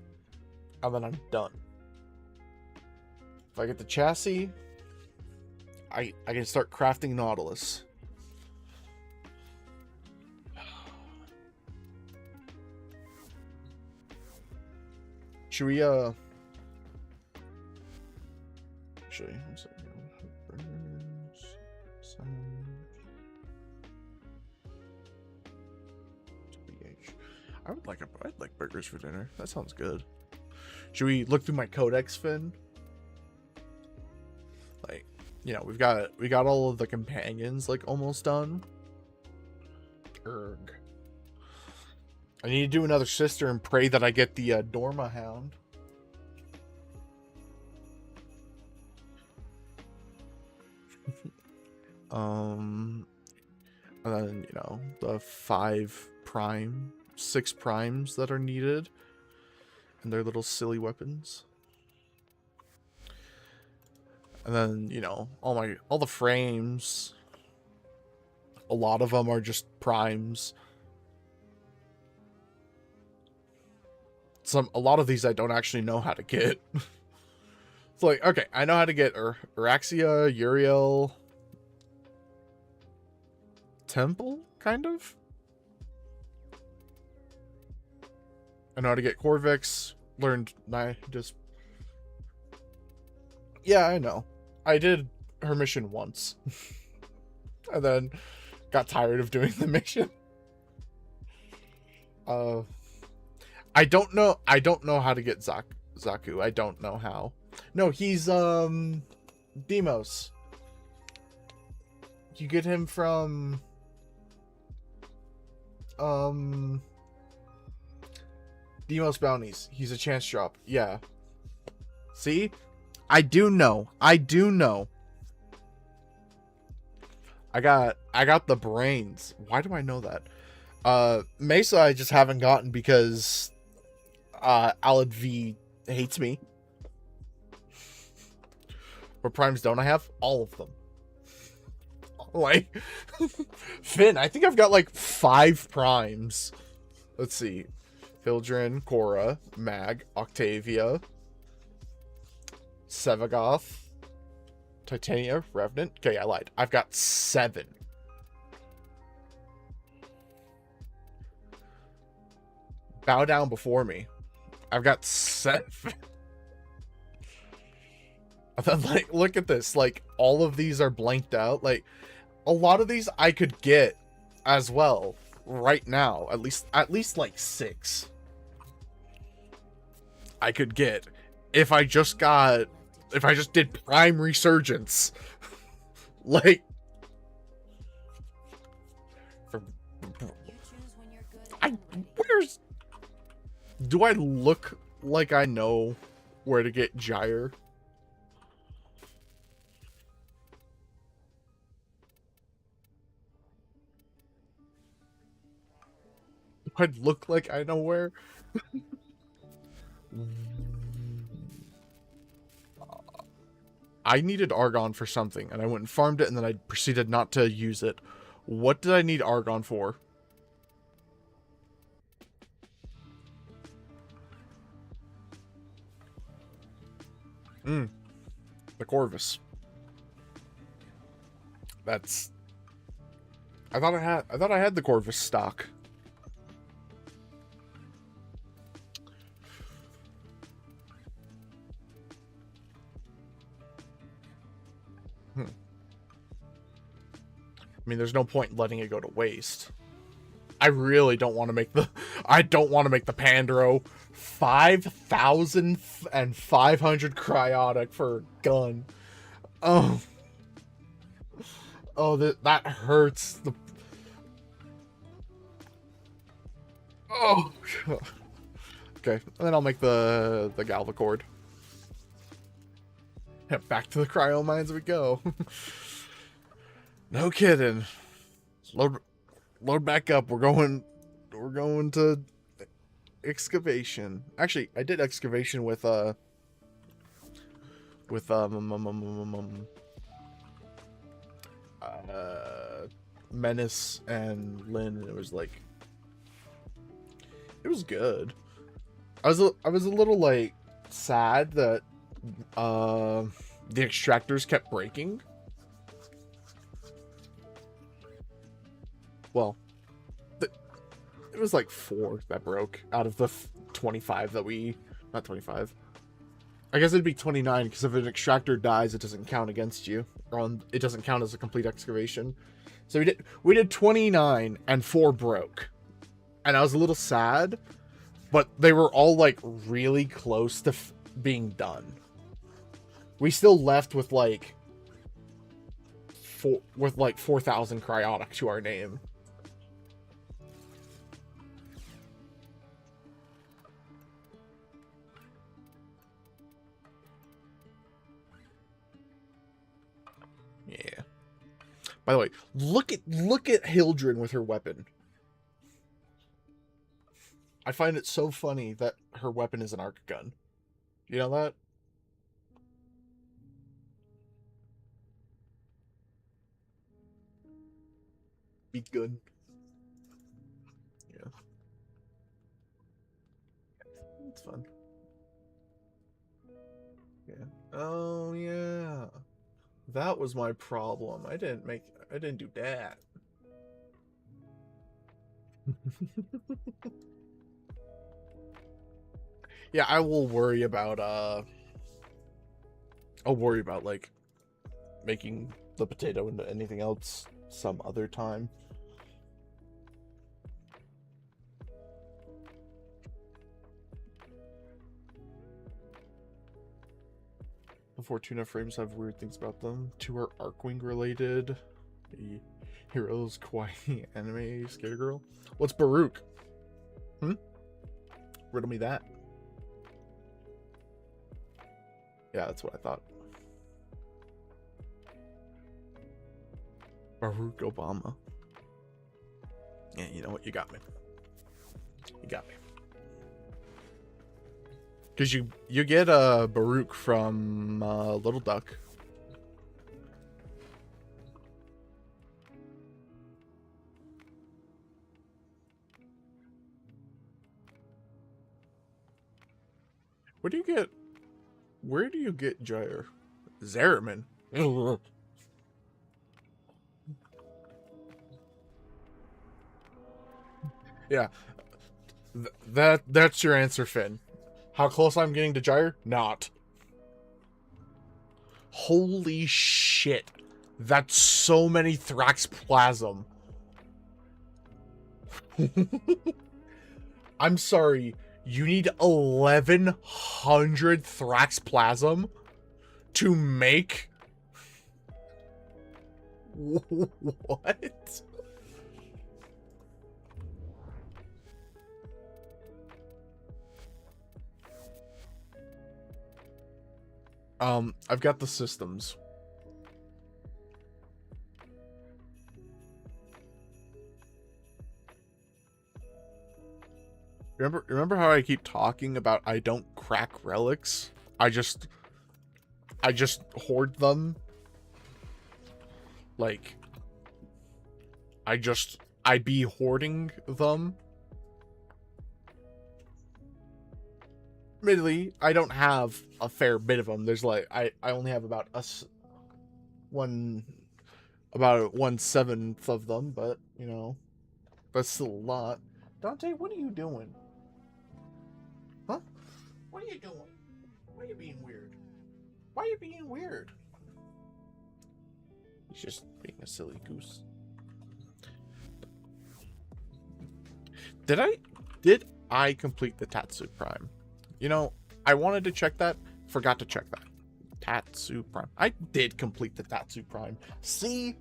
And then I'm done. If I get the chassis, I can start crafting Nautilus. Should we actually, I'm sorry. I'd like burgers for dinner. That sounds good. Should we look through my codex, Finn? Like, you know, we got all of the companions like almost done. Erg. I need to do another sister and pray that I get the Dorma Hound. And then, you know, the 6 primes that are needed. And their little silly weapons. And then, you know, all the frames. A lot of them are just primes. A lot of these I don't actually know how to get. It's like, okay, I know how to get Araxia, Uriel, Temple, kind of. I know how to get Corvix. Learned just. Yeah, I know. I did her mission once. And then got tired of doing the mission. I don't know how to get Zaku. I don't know how. No, he's Demos. You get him from Demos bounties. He's a chance drop. Yeah. See? I do know. I got the brains. Why do I know that? Mesa I just haven't gotten because Alad V hates me. What primes don't I have? All of them. Like Finn, I think I've got like 5 primes. Let's see. Hildren, Korra, Mag, Octavia, Sevagoth, Titania, Revenant. Okay, I lied. I've got 7. Bow down before me. I've got 7. I thought, like, look at this. Like, all of these are blanked out. Like, a lot of these I could get as well right now. At least like 6. I could get if I just did Prime Resurgence. Like, do I look like I know where to get Gyre? Do I look like I know where? I needed Argon for something, and I went and farmed it, and then I proceeded not to use it. What did I need Argon for? The Corvus. That's... I thought I had the Corvus stock. I mean, there's no point in letting it go to waste. I really don't want to make the... I don't want to make the Pandro 5,500 cryotic for a gun. Oh. Oh, that hurts. Oh. Okay, and then I'll make the Galvacord. Back to the cryo mines we go. No kidding. Load back up. We're going to excavation. Actually, I did excavation with Menace and Lynn, and it was like, it was good. I was a little like sad that the extractors kept breaking. Well, it was like 4 that broke out of the 25 that we... Not 25. I guess it'd be 29, because if an extractor dies, it doesn't count against you. Or it doesn't count as a complete excavation. So we did 29, and 4 broke. And I was a little sad, but they were all, like, really close to being done. We still left with, like... 4,000 cryotic to our name. Yeah. By the way, look at Hildren with her weapon. I find it so funny that her weapon is an arc gun. You know that? Be good. Yeah. It's fun. Yeah. Oh yeah. That was my problem. I didn't do that. Yeah, I'll worry about like making the potato into anything else some other time. The Fortuna frames have weird things about them. 2 are Arcwing related. The Heroes Kawaii anime Skater Girl. What's Baruch? Riddle me that. Yeah, that's what I thought. Barack Obama. Yeah, you know what? You got me. You got me. Because you get Baruch from Little Duck. Where do you get Gyre? Zeraman. Yeah. That's your answer, Finn. How close I'm getting to Gyre? Not. Holy shit. That's so many Thraxplasm. I'm sorry. You need 1,100 Thraxplasm to make... What? I've got the systems. Remember how I keep talking about I don't crack relics? I just hoard them. Like, I be hoarding them. Admittedly, I don't have a fair bit of them. There's like, I only have about about 1/7 of them, but you know, that's still a lot. Dante, what are you doing? Huh? What are you doing? Why are you being weird? Why are you being weird? He's just being a silly goose. Did I complete the Tatsu Prime? You know, I wanted to check that, forgot to check that. Tatsu Prime. I did complete the Tatsu Prime. See?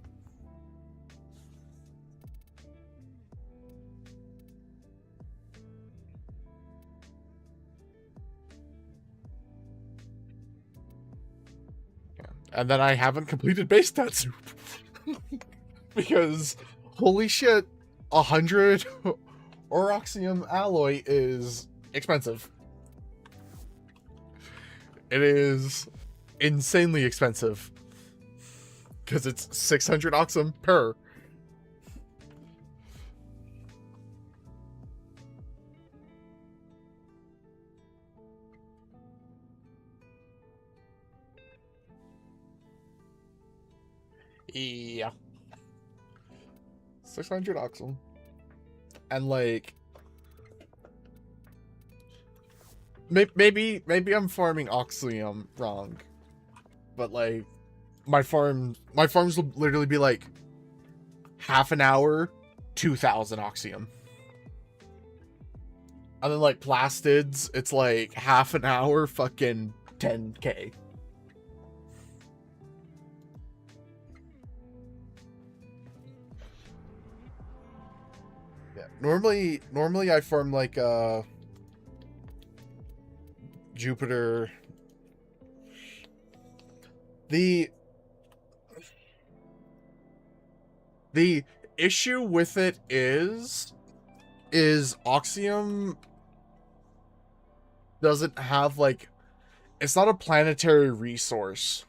Yeah. And then I haven't completed base Tatsu. Because, holy shit, 100 Oroxium alloy is expensive. It is insanely expensive. Because it's 600 Oxum per. Yeah. 600 Oxum. And like... Maybe I'm farming Oxium wrong. But like... My farms will literally be like... half an hour, 2,000 Oxium. And then like Plastids, it's like half an hour, fucking 10k. Yeah, normally I farm like Jupiter. The issue with it is Oxium doesn't have like, it's not a planetary resource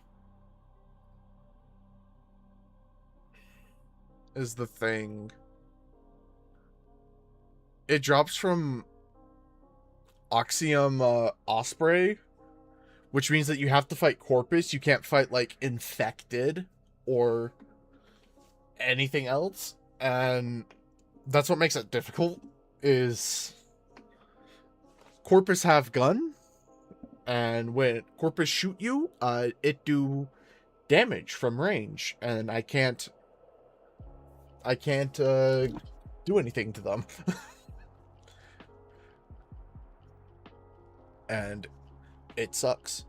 is the thing. It drops from Oxium Osprey, which means that you have to fight Corpus. You can't fight like Infected or anything else, and that's what makes it difficult. Is Corpus have gun, and when Corpus shoot you, it do damage from range, and I can't do anything to them. And it sucks.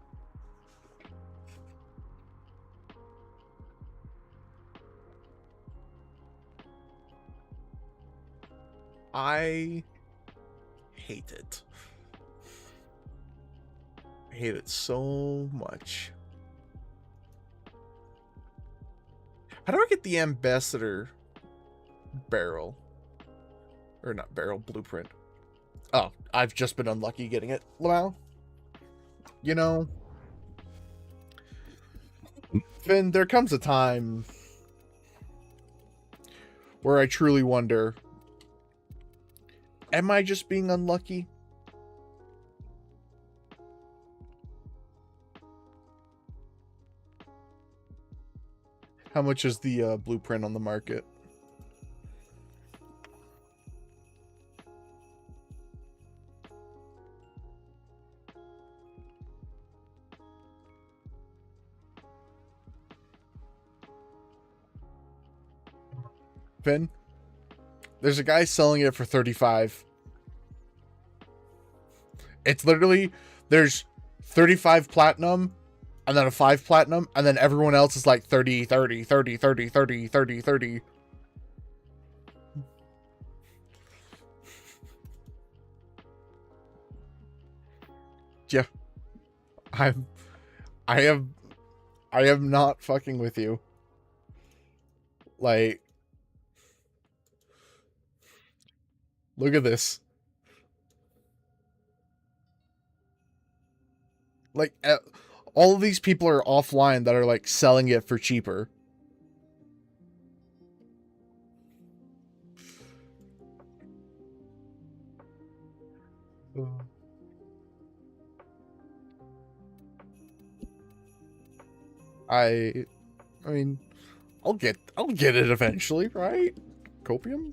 I hate it. I hate it so much. How do I get the ambassador barrel? Or not barrel, blueprint. Oh, I've just been unlucky getting it. Well, you know, Finn, there comes a time where I truly wonder, am I just being unlucky? How much is the blueprint on the market? Finn, there's a guy selling it for 35. It's literally, there's 35 platinum, and then a 5 platinum, and then everyone else is like 30, 30, 30, 30, 30, 30, 30. Yeah. I'm, I am, I am not fucking with you. Like, look at this. Like, all of these people are offline that are like selling it for cheaper. I mean, I'll get it eventually, right? Copium?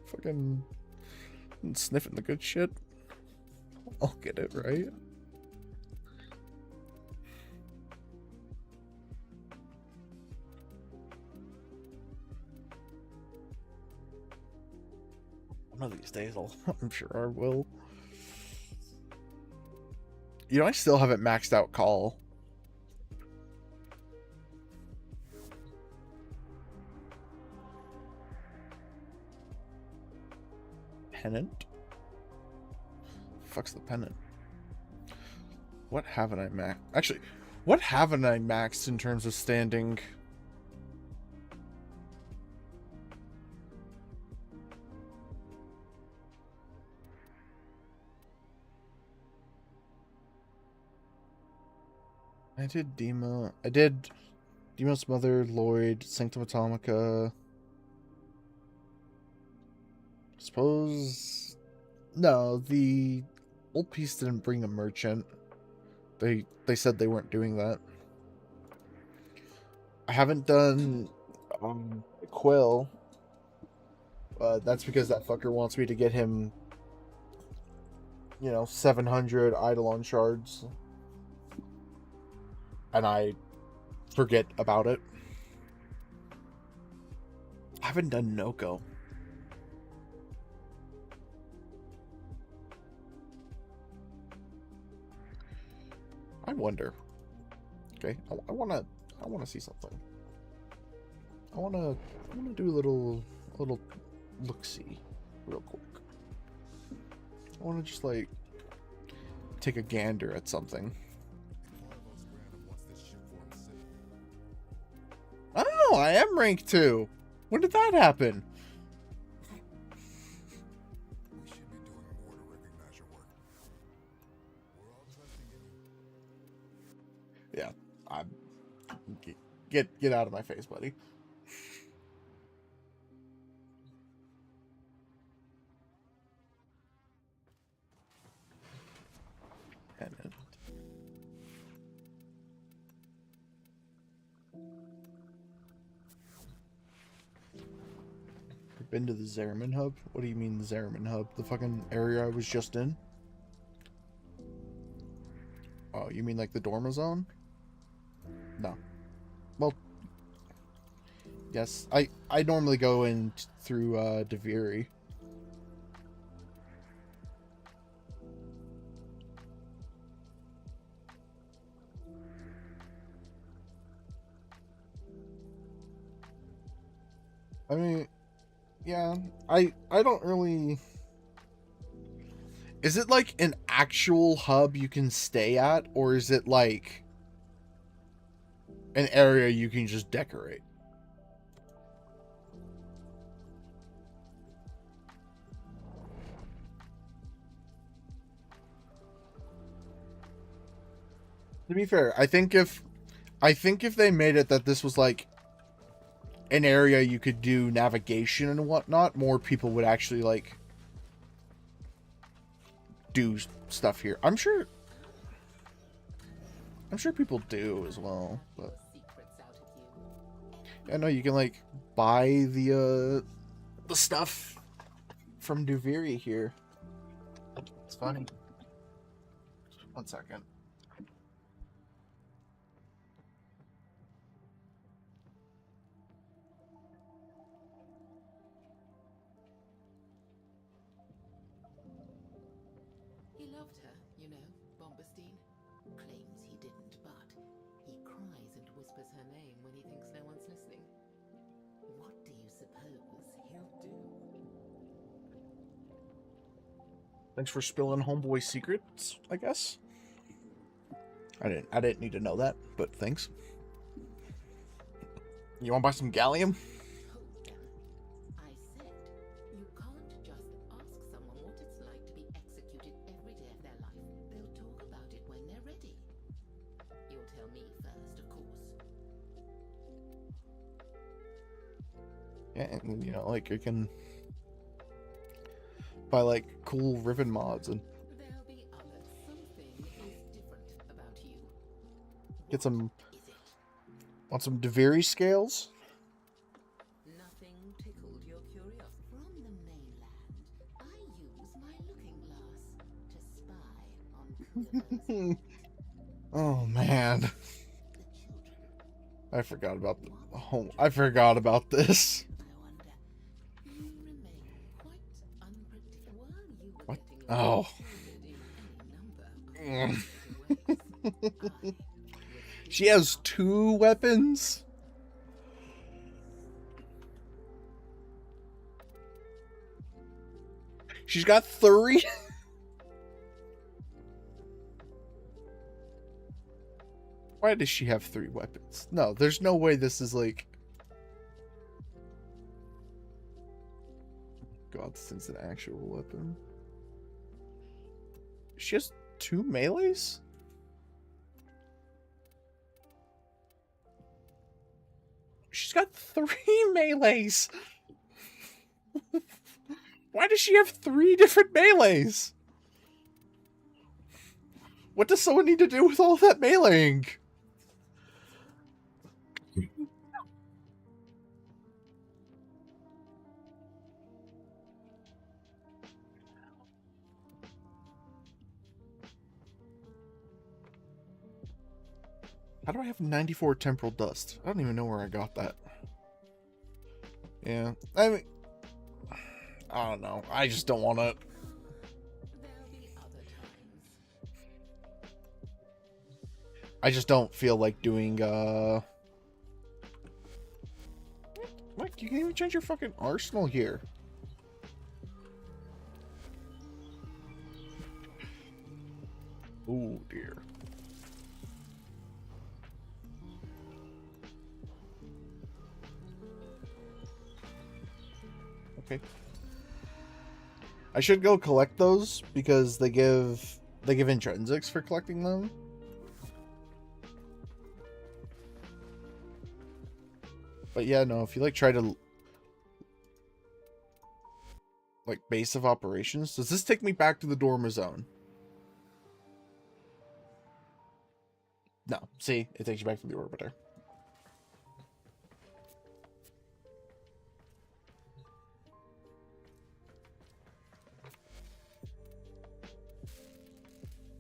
Fucking sniffing the good shit. I'll get it, right? One of these days, I'm sure I will. You know, I still haven't maxed out Call. Pennant? Fuck's the pennant? What haven't I maxed? Actually, what haven't I maxed in terms of standing? I did Demo. I did Demo's Mother, Lloyd, Sanctum Atomica. Suppose. No, the old piece didn't bring a merchant. They said they weren't doing that. I haven't done Quill. That's because that fucker wants me to get him, 700 Eidolon shards. And I forget about it. I haven't done Noko. I wonder. Okay, I wanna see something. I wanna do a little look-see real quick. I wanna just like take a gander at something. Oh, I am rank 2. When did that happen? Yeah, I'm get out of my face, buddy. And been to the Zariman hub? What do you mean the Zariman hub? The fucking area I was just in? Oh, you mean like the Dorma zone? No. Well, yes. I normally go in through Deviri. I mean, yeah, I don't really... Is it like an actual hub you can stay at, or is it like an area you can just decorate? To be fair, I think if they made it that this was like an area you could do navigation and whatnot, more people would actually like do stuff here. I'm sure people do as well, but yeah, no, you can like buy the stuff from Duviri here. It's funny. 1 second. Claims he didn't, but he cries and whispers her name when he thinks no one's listening. What do you suppose he'll do? Thanks for spilling homeboy secrets, I guess. I didn't need to know that, but thanks. You want to buy some gallium? Hold them. I said you can't just ask someone what it's like to be executed every day of their life. They'll talk about it when they're ready. You'll tell me first, of course. Yeah, and you know, like you can buy like cool ribbon mods and There'll be others. Something is different about you. get some. Is it? Want some DeVary scales? Nothing tickled your curiosity. From the mainland, I use my looking glass to spy on Culliver's Oh man, the children. I forgot about the home. I forgot about this. I wonder. You remain quite unpredictable. While you were What? getting Oh. in any number of unexpected ways, She has 2 weapons? She's got 3? Why does she have 3 weapons? No, there's no way this is like... God, this thing's an actual weapon. She has 2 melees? She's got 3 melees! Why does she have 3 different melees? What does someone need to do with all that meleeing? How do I have 94 temporal dust? I don't even know where I got that. Yeah, I mean, I don't know. I just don't want to. there'll be other times. I just don't feel like doing. What? You can even change your fucking arsenal here. Oh dear. Okay. I should go collect those because they give intrinsics for collecting them. But yeah, no, if you like try to like base of operations, does this take me back to the Dorma zone? No, see, it takes you back to the orbiter.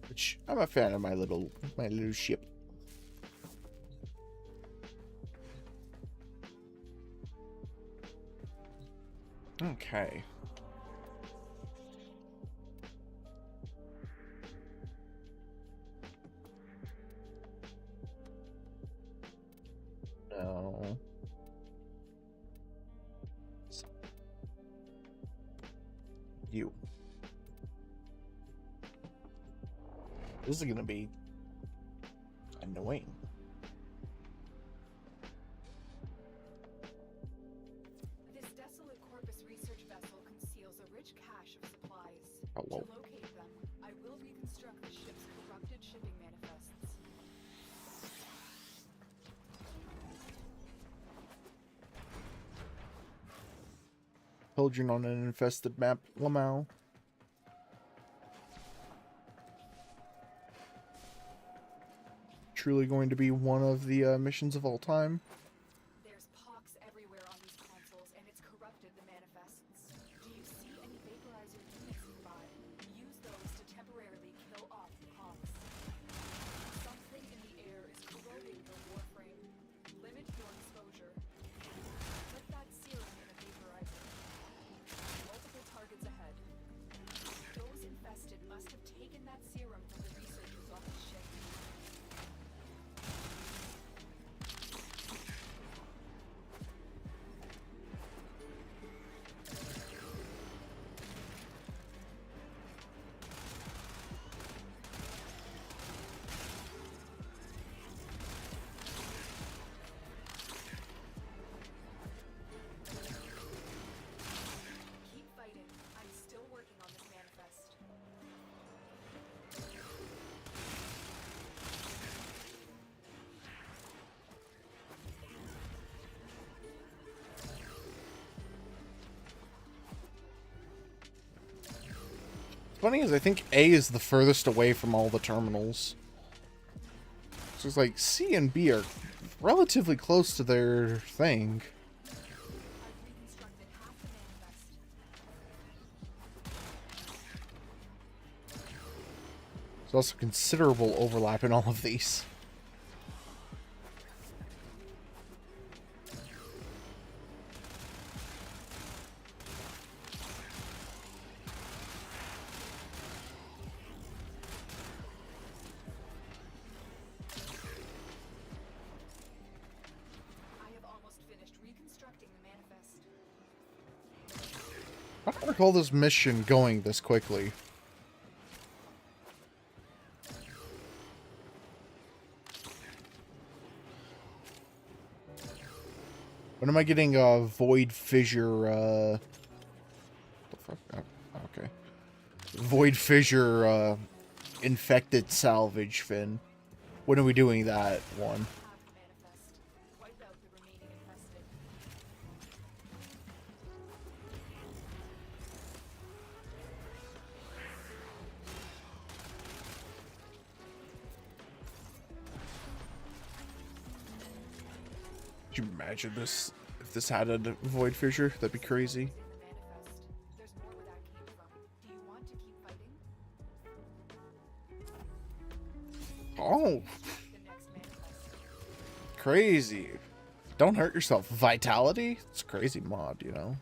Which I'm a fan of my little ship. Okay. No. You. This is gonna be annoying. This desolate Corpus research vessel conceals a rich cache of supplies. Oh, whoa. To locate them, I will reconstruct the ship's corrupted shipping manifests. Children on an infested map, Lamau. Truly going to be one of the missions of all time. There's pox everywhere on these consoles, and it's corrupted the manifests. Do you see any vaporizer units nearby? Use those to temporarily kill off the pox. Something in the air is corroding your warframe. Limit your exposure. Put that serum in a vaporizer. Multiple targets ahead. Those infested must have taken that serum from the researchers on the ship. Funny is, I think A is the furthest away from all the terminals. So it's like C and B are relatively close to their thing. I've reconstructed half the manifest. There's also considerable overlap in all of these. I have almost finished reconstructing the manifest. I don't recall this mission going this quickly. When am I getting a void fissure, the fuck? Oh, okay. Void fissure, infected salvage fin. When are we doing that one? Half the manifest. Wipe out the remaining infested. Could you imagine this, if this had a void fissure? That'd be crazy. In the manifest. There's more where that came from. Do you want to keep fighting? Oh, The next manifest. crazy. Don't hurt yourself. Vitality? It's a crazy mod, you know?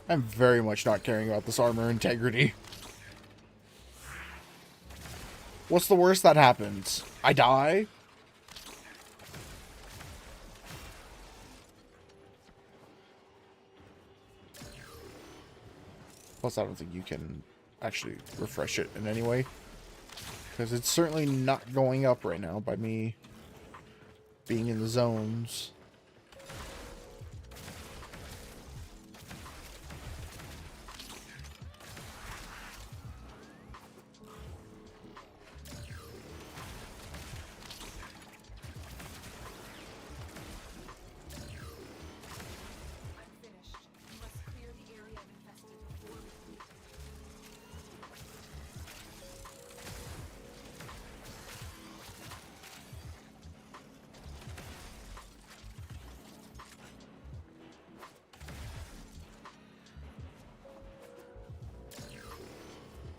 I'm very much not caring about this armor integrity. What's the worst that happens? I die? Plus, I don't think you can actually refresh it in any way. Because it's certainly not going up right now by me being in the zones. I'm finished. You must clear the area infested before we leave.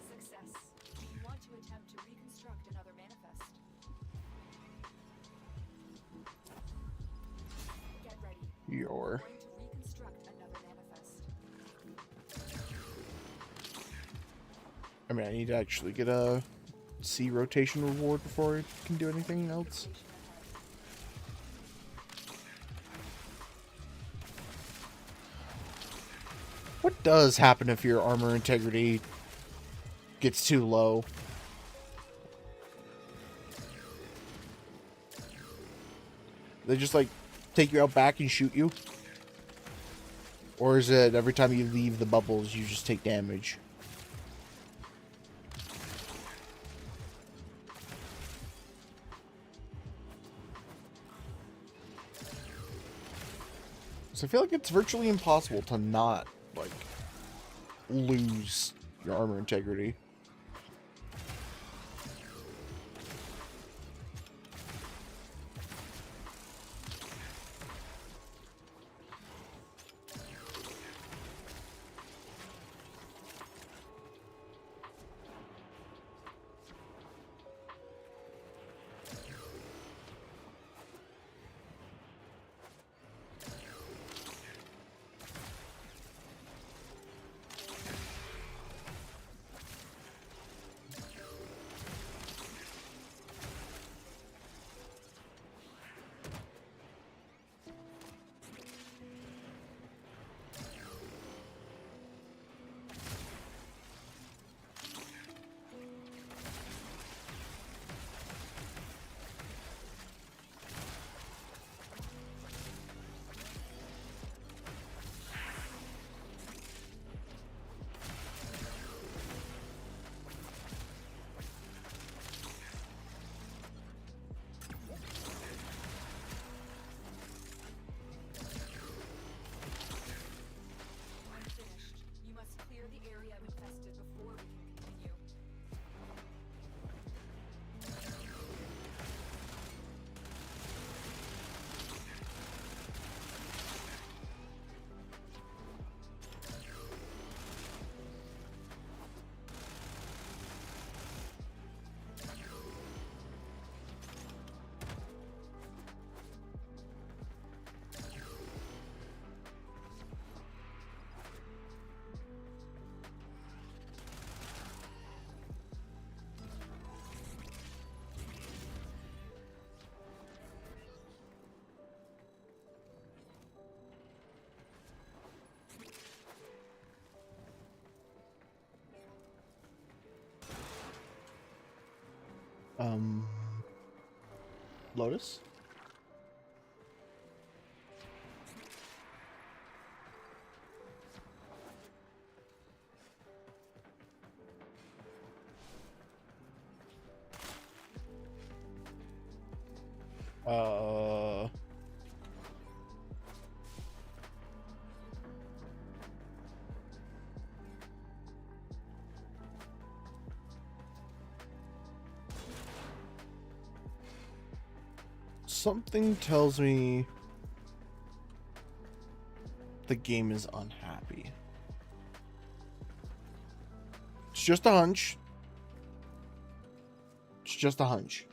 Success. Do you want to attempt to reconstruct another manifest? Get ready. Your. Going to reconstruct another manifest. I mean, I need to actually get a C rotation reward before I can do anything else. Station ahead. What does happen if your armor integrity gets too low? They just like take you out back and shoot you? Or is it every time you leave the bubbles you just take damage? So I feel like it's virtually impossible to not, like, lose your armor integrity. Unfinished. You must clear the area of infested before we can continue. Lotus? Uh... Something tells me the game is unhappy. It's just a hunch. It's just a hunch.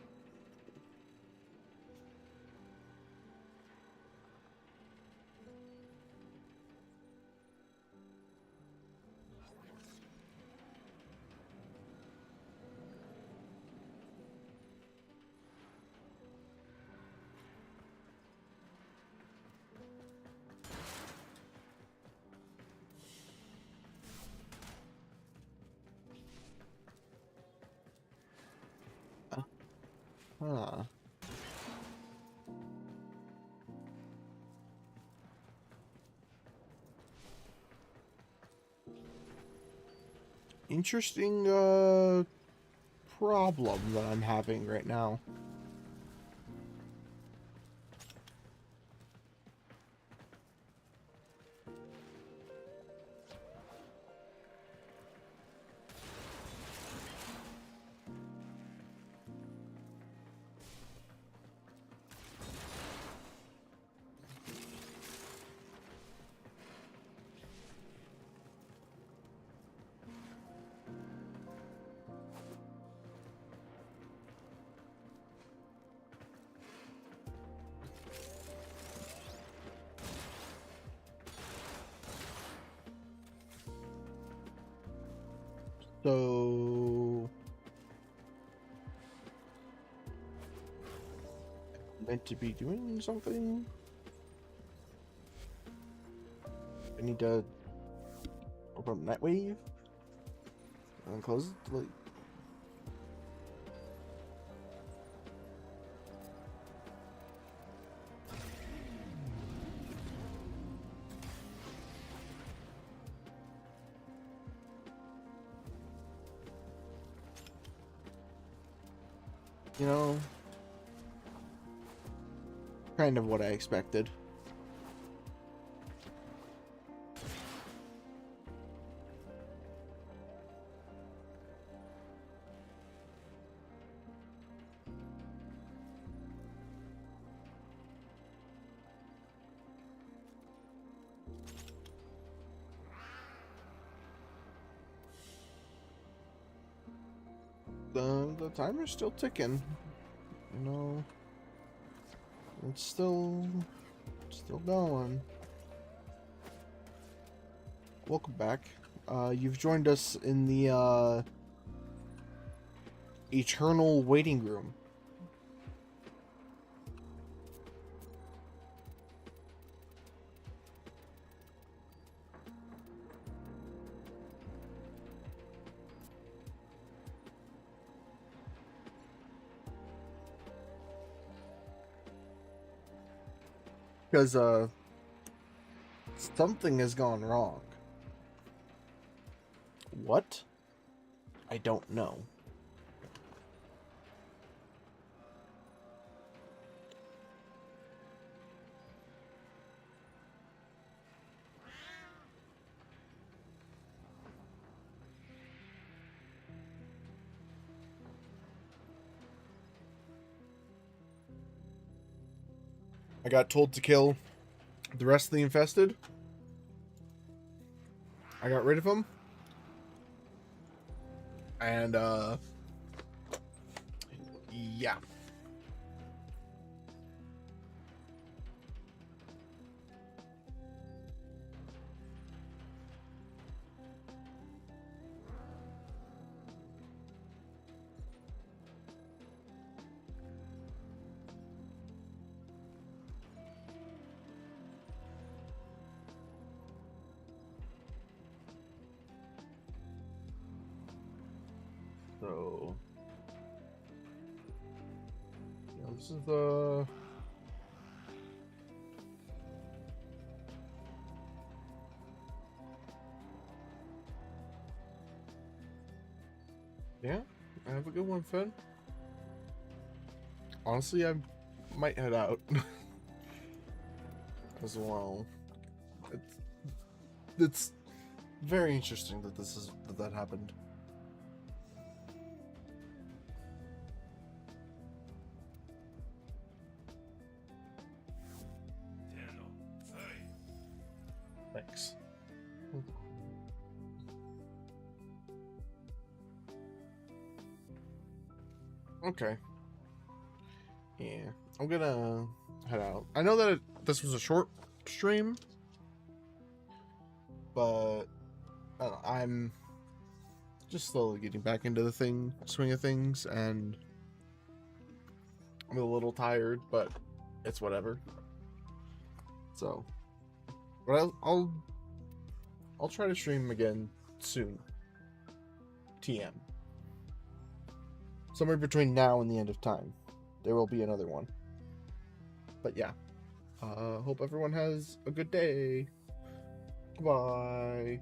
Huh. Interesting problem that I'm having right now. So meant to be doing something. I need to open up Nightwave and close it. Like, you know, kind of what I expected. the timer's still ticking. You know, it's still going. Welcome back. You've joined us in the eternal waiting room. Because something has gone wrong. What? I don't know. I got told to kill the rest of the infested. I got rid of them. And, yeah. So, yeah, this is the yeah. Have a good one, Finn. Honestly, I might head out as well. It's very interesting that that happened. Thanks. Okay. Yeah, I'm gonna head out. I know that this was a short stream, but I'm just slowly getting back into the swing of things, and I'm a little tired, but it's whatever. So, but I'll try to stream again soon. TM. Somewhere between now and the end of time, there will be another one. But yeah, hope everyone has a good day. Bye.